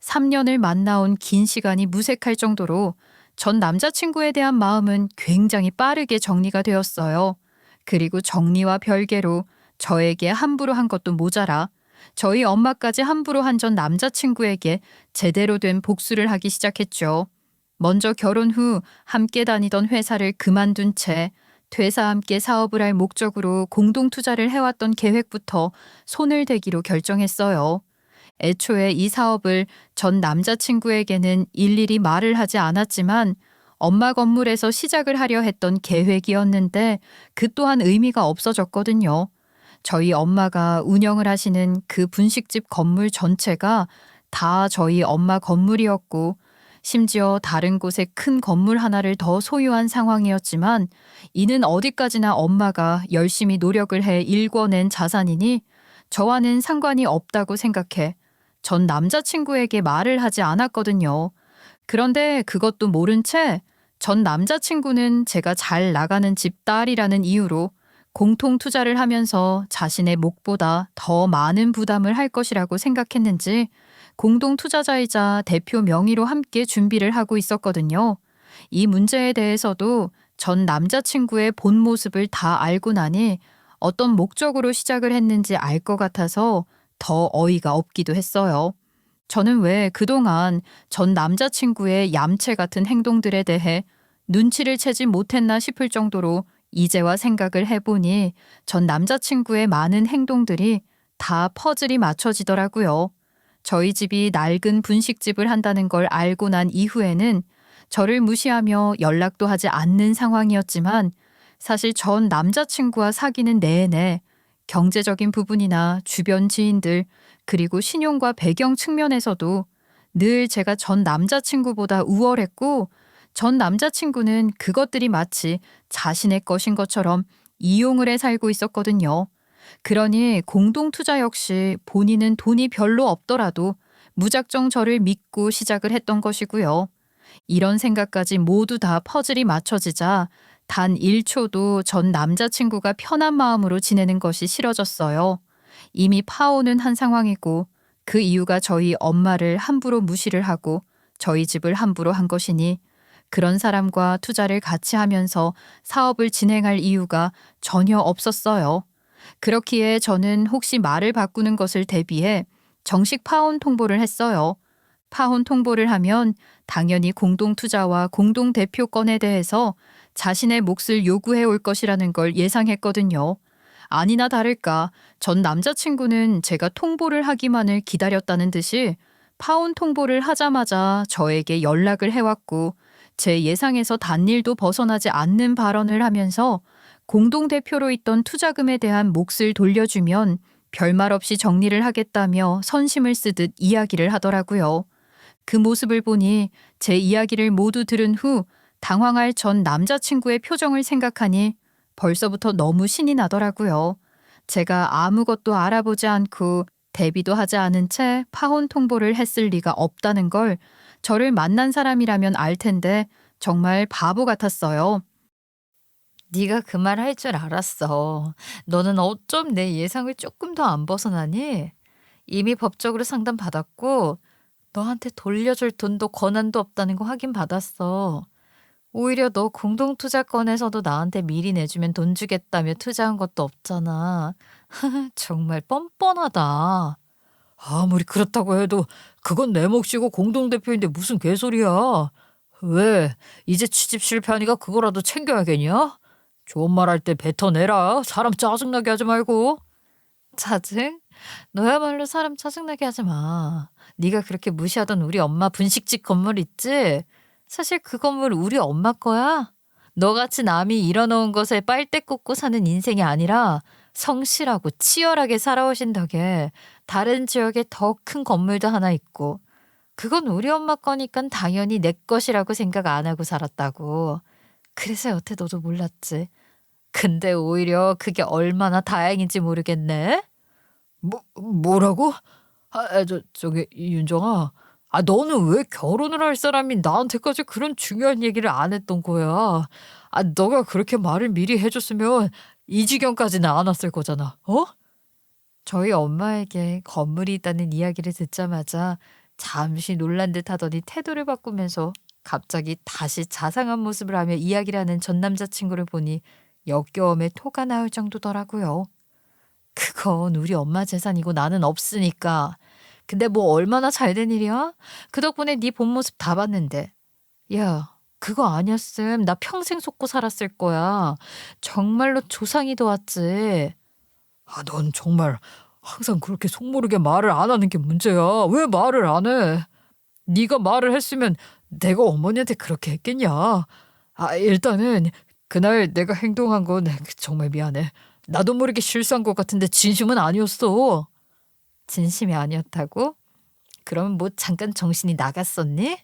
3년을 만나온 긴 시간이 무색할 정도로 전 남자친구에 대한 마음은 굉장히 빠르게 정리가 되었어요. 그리고 정리와 별개로 저에게 함부로 한 것도 모자라 저희 엄마까지 함부로 한 전 남자친구에게 제대로 된 복수를 하기 시작했죠. 먼저 결혼 후 함께 다니던 회사를 그만둔 채 퇴사 함께 사업을 할 목적으로 공동 투자를 해왔던 계획부터 손을 대기로 결정했어요. 애초에 이 사업을 전 남자친구에게는 일일이 말을 하지 않았지만 엄마 건물에서 시작을 하려 했던 계획이었는데 그 또한 의미가 없어졌거든요. 저희 엄마가 운영을 하시는 그 분식집 건물 전체가 다 저희 엄마 건물이었고 심지어 다른 곳에 큰 건물 하나를 더 소유한 상황이었지만 이는 어디까지나 엄마가 열심히 노력을 해 일궈낸 자산이니 저와는 상관이 없다고 생각해 전 남자친구에게 말을 하지 않았거든요. 그런데 그것도 모른 채 전 남자친구는 제가 잘 나가는 집 딸이라는 이유로 공통 투자를 하면서 자신의 몫보다 더 많은 부담을 할 것이라고 생각했는지 공동 투자자이자 대표 명의로 함께 준비를 하고 있었거든요. 이 문제에 대해서도 전 남자친구의 본 모습을 다 알고 나니 어떤 목적으로 시작을 했는지 알 것 같아서 더 어이가 없기도 했어요. 저는 왜 그동안 전 남자친구의 얌체 같은 행동들에 대해 눈치를 채지 못했나 싶을 정도로 이제와 생각을 해보니 전 남자친구의 많은 행동들이 다 퍼즐이 맞춰지더라고요. 저희 집이 낡은 분식집을 한다는 걸 알고 난 이후에는 저를 무시하며 연락도 하지 않는 상황이었지만 사실 전 남자친구와 사귀는 내내 경제적인 부분이나 주변 지인들 그리고 신용과 배경 측면에서도 늘 제가 전 남자친구보다 우월했고 전 남자친구는 그것들이 마치 자신의 것인 것처럼 이용을 해 살고 있었거든요. 그러니 공동투자 역시 본인은 돈이 별로 없더라도 무작정 저를 믿고 시작을 했던 것이고요. 이런 생각까지 모두 다 퍼즐이 맞춰지자 단 1초도 전 남자친구가 편한 마음으로 지내는 것이 싫어졌어요. 이미 파혼은 한 상황이고 그 이유가 저희 엄마를 함부로 무시를 하고 저희 집을 함부로 한 것이니 그런 사람과 투자를 같이 하면서 사업을 진행할 이유가 전혀 없었어요. 그렇기에 저는 혹시 말을 바꾸는 것을 대비해 정식 파혼 통보를 했어요. 파혼 통보를 하면 당연히 공동투자와 공동대표권에 대해서 자신의 몫을 요구해 올 것이라는 걸 예상했거든요. 아니나 다를까 전 남자친구는 제가 통보를 하기만을 기다렸다는 듯이 파혼 통보를 하자마자 저에게 연락을 해왔고 제 예상에서 단일도 벗어나지 않는 발언을 하면서 공동대표로 있던 투자금에 대한 몫을 돌려주면 별말 없이 정리를 하겠다며 선심을 쓰듯 이야기를 하더라고요. 그 모습을 보니 제 이야기를 모두 들은 후 당황할 전 남자친구의 표정을 생각하니 벌써부터 너무 신이 나더라고요. 제가 아무것도 알아보지 않고 대비도 하지 않은 채 파혼 통보를 했을 리가 없다는 걸 저를 만난 사람이라면 알 텐데 정말 바보 같았어요. 네가 그 말 할 줄 알았어. 너는 어쩜 내 예상을 조금 더 안 벗어나니? 이미 법적으로 상담받았고 너한테 돌려줄 돈도 권한도 없다는 거 확인받았어. 오히려 너 공동투자권에서도 나한테 미리 내주면 돈 주겠다며 투자한 것도 없잖아. 정말 뻔뻔하다. 아무리 그렇다고 해도 그건 내 몫이고 공동대표인데 무슨 개소리야. 왜 이제 취직 실패하니까 그거라도 챙겨야겠냐? 좋은 말 할 때 뱉어내라. 사람 짜증나게 하지 말고. 짜증? 너야말로 사람 짜증나게 하지 마. 네가 그렇게 무시하던 우리 엄마 분식집 건물 있지? 사실 그 건물 우리 엄마 거야. 너같이 남이 일어놓은 것에 빨대 꽂고 사는 인생이 아니라 성실하고 치열하게 살아오신 덕에 다른 지역에 더 큰 건물도 하나 있고 그건 우리 엄마 거니까 당연히 내 것이라고 생각 안 하고 살았다고. 그래서 여태 너도 몰랐지. 근데 오히려 그게 얼마나 다행인지 모르겠네. 뭐라고? 저기 윤정아. 너는 왜 결혼을 할 사람이 나한테까지 그런 중요한 얘기를 안 했던 거야? 너가 그렇게 말을 미리 해줬으면 이 지경까지는 안 왔을 거잖아. 어? 저희 엄마에게 건물이 있다는 이야기를 듣자마자 잠시 놀란 듯 하더니 태도를 바꾸면서 갑자기 다시 자상한 모습을 하며 이야기를 하는 전 남자친구를 보니 역겨움에 토가 나올 정도더라고요. 그건 우리 엄마 재산이고 나는 없으니까. 근데 뭐 얼마나 잘된 일이야? 그 덕분에 네 본 모습 다 봤는데. 야, 그거 아니었음 나 평생 속고 살았을 거야. 정말로 조상이 도왔지. 아, 넌 정말 항상 그렇게 속모르게 말을 안 하는 게 문제야. 왜 말을 안 해? 네가 말을 했으면 내가 어머니한테 그렇게 했겠냐? 아, 일단은 그날 내가 행동한 건 정말 미안해. 나도 모르게 실수한 것 같은데 진심은 아니었어. 진심이 아니었다고? 그럼 뭐 잠깐 정신이 나갔었니?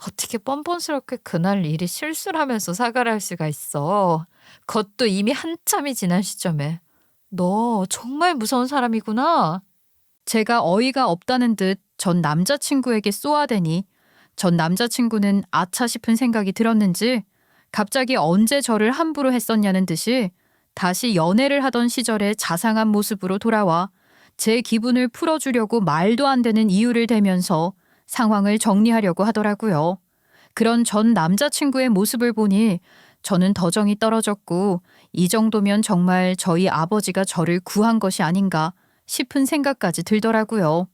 어떻게 뻔뻔스럽게 그날 일이 실수를 하면서 사과를 할 수가 있어. 그것도 이미 한참이 지난 시점에. 너 정말 무서운 사람이구나. 제가 어이가 없다는 듯 전 남자친구에게 쏘아대니 전 남자친구는 아차 싶은 생각이 들었는지 갑자기 언제 저를 함부로 했었냐는 듯이 다시 연애를 하던 시절의 자상한 모습으로 돌아와 제 기분을 풀어주려고 말도 안 되는 이유를 대면서 상황을 정리하려고 하더라고요. 그런 전 남자친구의 모습을 보니 저는 더정이 떨어졌고 이 정도면 정말 저희 아버지가 저를 구한 것이 아닌가 싶은 생각까지 들더라고요.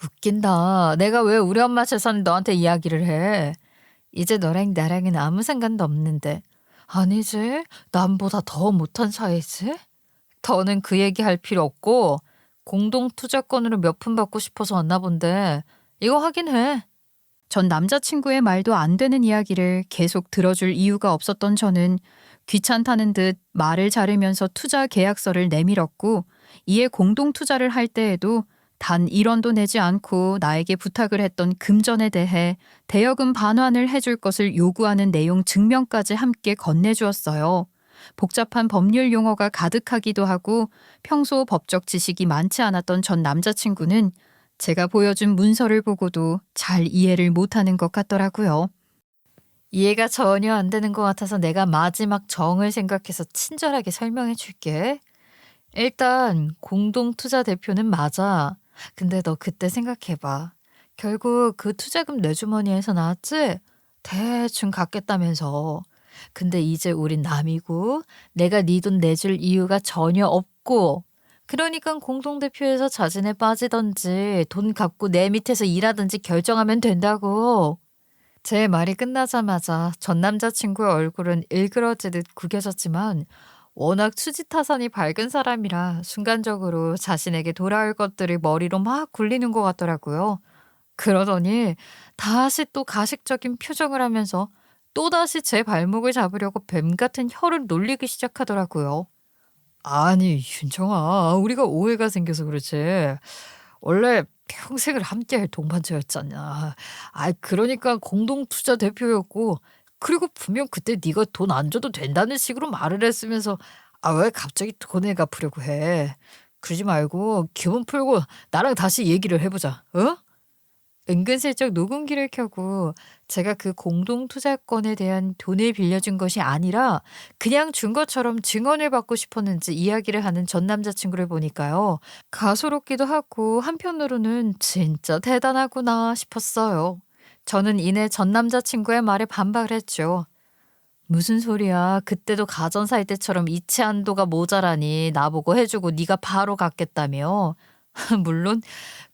웃긴다. 내가 왜 우리 엄마 재산을 너한테 이야기를 해? 이제 너랑 나랑은 아무 상관도 없는데. 아니지. 남보다 더 못한 사이지? 더는 그 얘기할 필요 없고 공동 투자권으로 몇 푼 받고 싶어서 왔나 본데 이거 확인해. 전 남자친구의 말도 안 되는 이야기를 계속 들어줄 이유가 없었던 저는 귀찮다는 듯 말을 자르면서 투자 계약서를 내밀었고 이에 공동 투자를 할 때에도 단 1원도 내지 않고 나에게 부탁을 했던 금전에 대해 대여금 반환을 해줄 것을 요구하는 내용 증명까지 함께 건네주었어요. 복잡한 법률 용어가 가득하기도 하고 평소 법적 지식이 많지 않았던 전 남자친구는 제가 보여준 문서를 보고도 잘 이해를 못하는 것 같더라고요. 이해가 전혀 안 되는 것 같아서 내가 마지막 정을 생각해서 친절하게 설명해 줄게. 일단 공동투자 대표는 맞아. 근데 너 그때 생각해봐. 결국 그 투자금 내 주머니에서 나왔지? 대충 갚겠다면서. 근데 이제 우린 남이고 내가 네 돈 내줄 이유가 전혀 없고 그러니까 공동대표에서 자진해 빠지던지 돈 갚고 내 밑에서 일하든지 결정하면 된다고. 제 말이 끝나자마자 전 남자친구의 얼굴은 일그러지듯 구겨졌지만 워낙 수지타산이 밝은 사람이라 순간적으로 자신에게 돌아올 것들을 머리로 막 굴리는 것 같더라고요. 그러더니 다시 또 가식적인 표정을 하면서 또다시 제 발목을 잡으려고 뱀 같은 혀를 놀리기 시작하더라고요. 아니, 윤정아, 우리가 오해가 생겨서 그렇지. 원래 평생을 함께할 동반자였잖아. 아, 그러니까 공동투자 대표였고, 그리고 분명 그때 네가 돈 안 줘도 된다는 식으로 말을 했으면서 아, 왜 갑자기 돈을 갚으려고 해? 그러지 말고 기분 풀고 나랑 다시 얘기를 해보자. 어? 은근슬쩍 녹음기를 켜고 제가 그 공동투자권에 대한 돈을 빌려준 것이 아니라 그냥 준 것처럼 증언을 받고 싶었는지 이야기를 하는 전 남자친구를 보니까요. 가소롭기도 하고 한편으로는 진짜 대단하구나 싶었어요. 저는 이내 전 남자친구의 말에 반박을 했죠. 무슨 소리야. 그때도 가전 살 때처럼 이체 한도가 모자라니 나보고 해주고 네가 바로 갚겠다며. 물론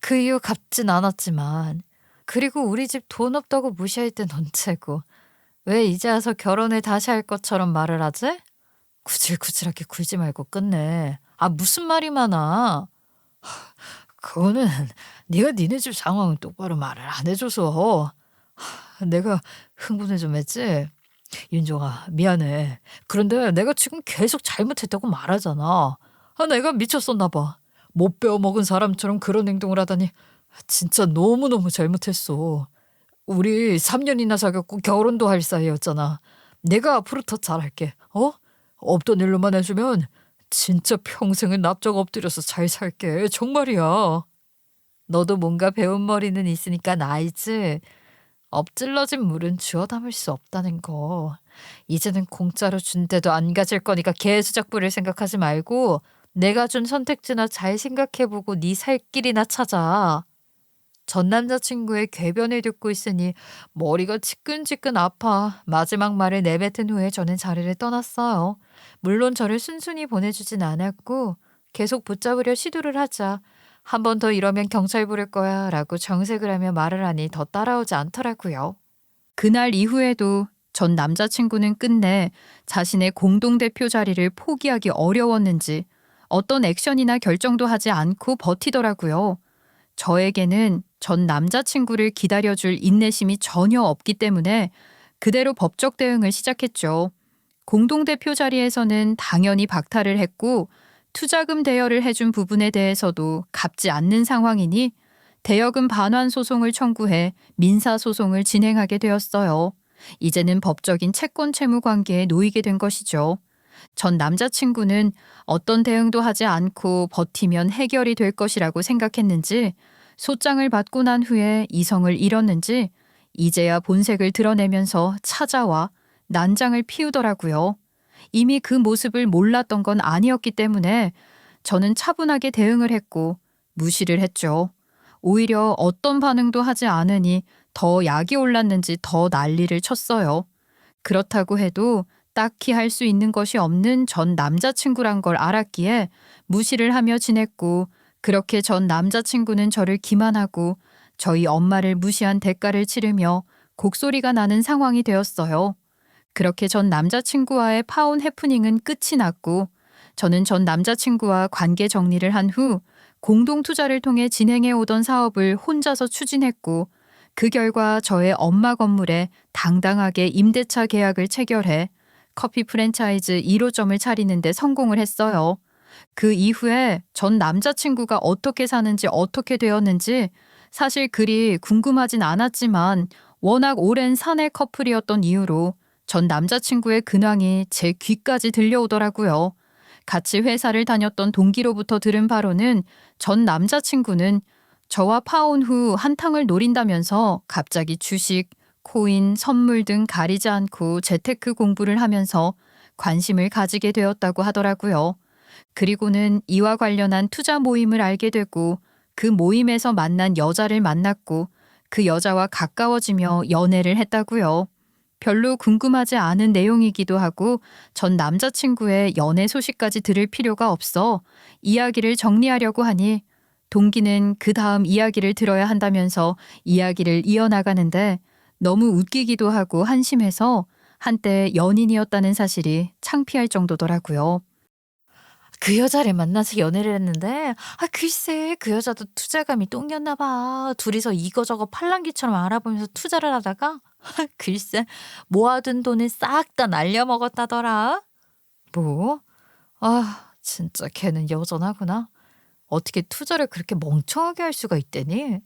그 이후 갚진 않았지만 그리고 우리 집 돈 없다고 무시할 땐 언제고 왜 이제 와서 결혼을 다시 할 것처럼 말을 하지? 구질구질하게 굴지 말고 끝내. 아 무슨 말이 많아. 그거는 네가 니네 집 상황은 똑바로 말을 안 해줘서 내가 흥분을 좀 했지. 윤정아, 미안해. 그런데 내가 지금 계속 잘못했다고 말하잖아. 아, 내가 미쳤었나 봐. 못 배워먹은 사람처럼 그런 행동을 하다니 진짜 너무너무 잘못했어. 우리 3년이나 사귀었고 결혼도 할 사이였잖아. 내가 앞으로 더 잘할게. 어? 없던 일로만 해주면 진짜 평생을 납작 엎드려서 잘 살게. 정말이야. 너도 뭔가 배운 머리는 있으니까 알지? 엎질러진 물은 주워 담을 수 없다는 거. 이제는 공짜로 준 데도 안 가질 거니까 개수작 부릴 생각하지 말고 내가 준 선택지나 잘 생각해보고 네 살 길이나 찾아. 전 남자친구의 궤변을 듣고 있으니 머리가 지끈지끈 아파 마지막 말을 내뱉은 후에 저는 자리를 떠났어요. 물론 저를 순순히 보내주진 않았고 계속 붙잡으려 시도를 하자. 한 번 더 이러면 경찰 부를 거야 라고 정색을 하며 말을 하니 더 따라오지 않더라고요. 그날 이후에도 전 남자친구는 끝내 자신의 공동대표 자리를 포기하기 어려웠는지 어떤 액션이나 결정도 하지 않고 버티더라고요. 저에게는 전 남자친구를 기다려줄 인내심이 전혀 없기 때문에 그대로 법적 대응을 시작했죠. 공동대표 자리에서는 당연히 박탈을 했고 투자금 대여를 해준 부분에 대해서도 갚지 않는 상황이니 대여금 반환 소송을 청구해 민사 소송을 진행하게 되었어요. 이제는 법적인 채권 채무 관계에 놓이게 된 것이죠. 전 남자친구는 어떤 대응도 하지 않고 버티면 해결이 될 것이라고 생각했는지 소장을 받고 난 후에 이성을 잃었는지 이제야 본색을 드러내면서 찾아와 난장을 피우더라고요. 이미 그 모습을 몰랐던 건 아니었기 때문에 저는 차분하게 대응을 했고 무시를 했죠. 오히려 어떤 반응도 하지 않으니 더 약이 올랐는지 더 난리를 쳤어요. 그렇다고 해도 딱히 할 수 있는 것이 없는 전 남자친구란 걸 알았기에 무시를 하며 지냈고 그렇게 전 남자친구는 저를 기만하고 저희 엄마를 무시한 대가를 치르며 곡소리가 나는 상황이 되었어요. 그렇게 전 남자친구와의 파혼 해프닝은 끝이 났고 저는 전 남자친구와 관계 정리를 한 후 공동 투자를 통해 진행해 오던 사업을 혼자서 추진했고 그 결과 저의 엄마 건물에 당당하게 임대차 계약을 체결해 커피 프랜차이즈 1호점을 차리는 데 성공을 했어요. 그 이후에 전 남자친구가 어떻게 사는지 어떻게 되었는지 사실 그리 궁금하진 않았지만 워낙 오랜 사내 커플이었던 이유로 전 남자친구의 근황이 제 귀까지 들려오더라고요. 같이 회사를 다녔던 동기로부터 들은 바로는 전 남자친구는 저와 파혼 후 한탕을 노린다면서 갑자기 주식, 코인, 선물 등 가리지 않고 재테크 공부를 하면서 관심을 가지게 되었다고 하더라고요. 그리고는 이와 관련한 투자 모임을 알게 되고 그 모임에서 만난 여자를 만났고 그 여자와 가까워지며 연애를 했다고요. 별로 궁금하지 않은 내용이기도 하고 전 남자친구의 연애 소식까지 들을 필요가 없어 이야기를 정리하려고 하니 동기는 그 다음 이야기를 들어야 한다면서 이야기를 이어나가는데 너무 웃기기도 하고 한심해서 한때 연인이었다는 사실이 창피할 정도더라고요. 그 여자를 만나서 연애를 했는데 글쎄 그 여자도 투자감이 똥이었나 봐. 둘이서 이거저거 팔랑귀처럼 알아보면서 투자를 하다가 글쎄 모아둔 돈을 싹 다 날려먹었다더라. 뭐? 진짜 걔는 여전하구나. 어떻게 투자를 그렇게 멍청하게 할 수가 있대니?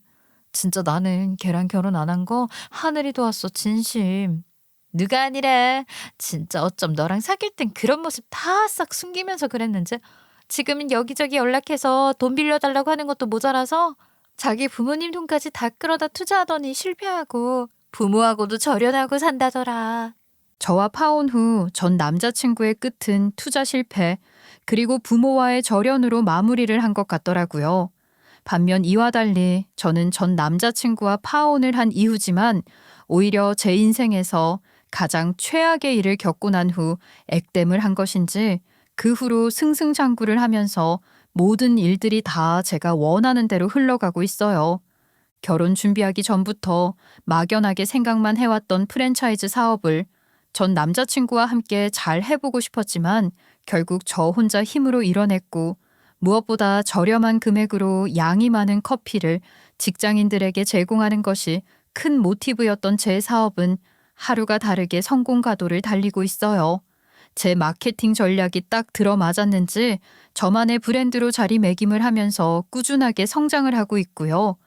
진짜 나는 걔랑 결혼 안 한 거 하늘이 도왔어 진심. 누가 아니래. 진짜 어쩜 너랑 사귈 땐 그런 모습 다 싹 숨기면서 그랬는지 지금은 여기저기 연락해서 돈 빌려달라고 하는 것도 모자라서 자기 부모님 돈까지 다 끌어다 투자하더니 실패하고 부모하고도 절연하고 산다더라. 저와 파혼 후 전 남자친구의 끝은 투자 실패, 그리고 부모와의 절연으로 마무리를 한 것 같더라고요. 반면 이와 달리 저는 전 남자친구와 파혼을 한 이후지만 오히려 제 인생에서 가장 최악의 일을 겪고 난 후 액땜을 한 것인지 그 후로 승승장구를 하면서 모든 일들이 다 제가 원하는 대로 흘러가고 있어요. 결혼 준비하기 전부터 막연하게 생각만 해왔던 프랜차이즈 사업을 전 남자친구와 함께 잘 해보고 싶었지만 결국 저 혼자 힘으로 이뤄냈고 무엇보다 저렴한 금액으로 양이 많은 커피를 직장인들에게 제공하는 것이 큰 모티브였던 제 사업은 하루가 다르게 성공 가도를 달리고 있어요. 제 마케팅 전략이 딱 들어맞았는지 저만의 브랜드로 자리매김을 하면서 꾸준하게 성장을 하고 있고요.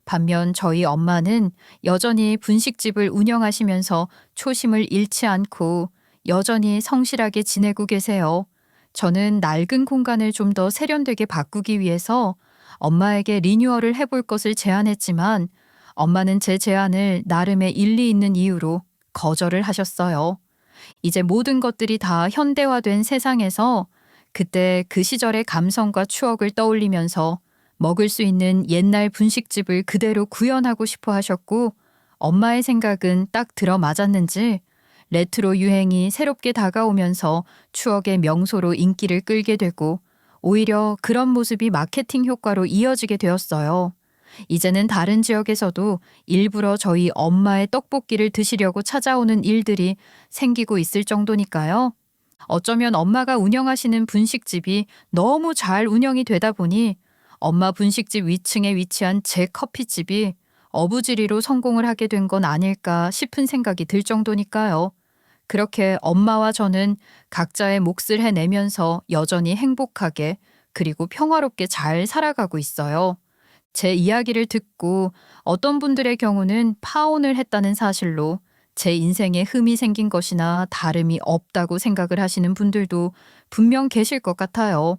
반면 저희 엄마는 여전히 분식집을 운영하시면서 초심을 잃지 않고 여전히 성실하게 지내고 계세요. 저는 낡은 공간을 좀 더 세련되게 바꾸기 위해서 엄마에게 리뉴얼을 해볼 것을 제안했지만 엄마는 제 제안을 나름의 일리 있는 이유로 거절을 하셨어요. 이제 모든 것들이 다 현대화된 세상에서 그때 그 시절의 감성과 추억을 떠올리면서 먹을 수 있는 옛날 분식집을 그대로 구현하고 싶어 하셨고 엄마의 생각은 딱 들어맞았는지 레트로 유행이 새롭게 다가오면서 추억의 명소로 인기를 끌게 되고 오히려 그런 모습이 마케팅 효과로 이어지게 되었어요. 이제는 다른 지역에서도 일부러 저희 엄마의 떡볶이를 드시려고 찾아오는 일들이 생기고 있을 정도니까요. 어쩌면 엄마가 운영하시는 분식집이 너무 잘 운영이 되다 보니 엄마 분식집 위층에 위치한 제 커피집이 어부지리로 성공을 하게 된 건 아닐까 싶은 생각이 들 정도니까요. 그렇게 엄마와 저는 각자의 몫을 해내면서 여전히 행복하게 그리고 평화롭게 잘 살아가고 있어요. 제 이야기를 듣고 어떤 분들의 경우는 파혼을 했다는 사실로 제 인생에 흠이 생긴 것이나 다름이 없다고 생각을 하시는 분들도 분명 계실 것 같아요.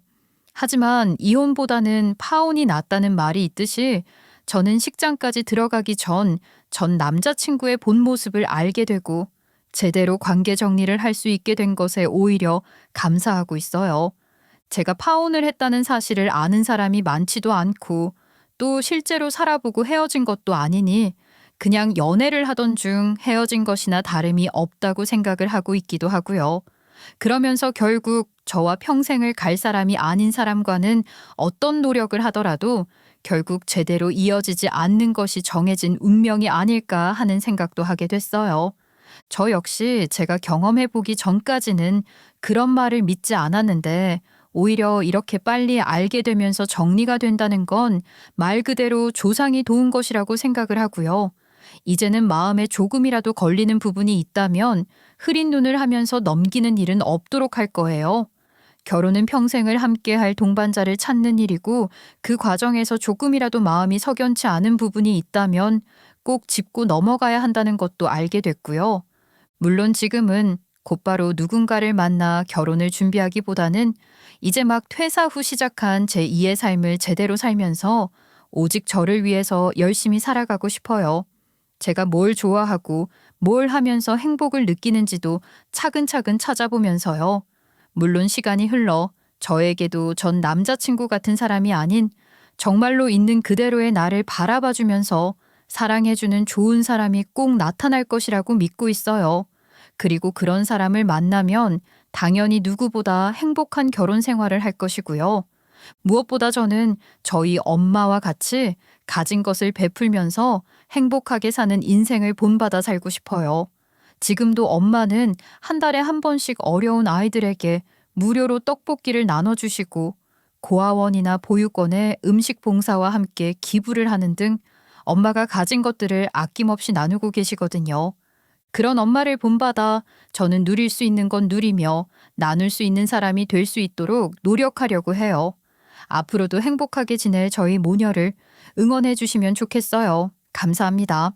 하지만 이혼보다는 파혼이 낫다는 말이 있듯이 저는 식장까지 들어가기 전 남자친구의 본 모습을 알게 되고 제대로 관계 정리를 할 수 있게 된 것에 오히려 감사하고 있어요. 제가 파혼을 했다는 사실을 아는 사람이 많지도 않고 또 실제로 살아보고 헤어진 것도 아니니 그냥 연애를 하던 중 헤어진 것이나 다름이 없다고 생각을 하고 있기도 하고요. 그러면서 결국 저와 평생을 갈 사람이 아닌 사람과는 어떤 노력을 하더라도 결국 제대로 이어지지 않는 것이 정해진 운명이 아닐까 하는 생각도 하게 됐어요. 저 역시 제가 경험해 보기 전까지는 그런 말을 믿지 않았는데 오히려 이렇게 빨리 알게 되면서 정리가 된다는 건 말 그대로 조상이 도운 것이라고 생각을 하고요. 이제는 마음에 조금이라도 걸리는 부분이 있다면 흐린 눈을 하면서 넘기는 일은 없도록 할 거예요. 결혼은 평생을 함께할 동반자를 찾는 일이고 그 과정에서 조금이라도 마음이 석연치 않은 부분이 있다면 꼭 짚고 넘어가야 한다는 것도 알게 됐고요. 물론 지금은 곧바로 누군가를 만나 결혼을 준비하기보다는 이제 막 퇴사 후 시작한 제 2의 삶을 제대로 살면서 오직 저를 위해서 열심히 살아가고 싶어요. 제가 뭘 좋아하고 뭘 하면서 행복을 느끼는지도 차근차근 찾아보면서요. 물론 시간이 흘러 저에게도 전 남자친구 같은 사람이 아닌 정말로 있는 그대로의 나를 바라봐주면서 사랑해주는 좋은 사람이 꼭 나타날 것이라고 믿고 있어요. 그리고 그런 사람을 만나면 당연히 누구보다 행복한 결혼 생활을 할 것이고요. 무엇보다 저는 저희 엄마와 같이 가진 것을 베풀면서 행복하게 사는 인생을 본받아 살고 싶어요. 지금도 엄마는 한 달에 한 번씩 어려운 아이들에게 무료로 떡볶이를 나눠주시고 고아원이나 보육원에 음식 봉사와 함께 기부를 하는 등 엄마가 가진 것들을 아낌없이 나누고 계시거든요. 그런 엄마를 본받아 저는 누릴 수 있는 건 누리며 나눌 수 있는 사람이 될 수 있도록 노력하려고 해요. 앞으로도 행복하게 지낼 저희 모녀를 응원해 주시면 좋겠어요. 감사합니다.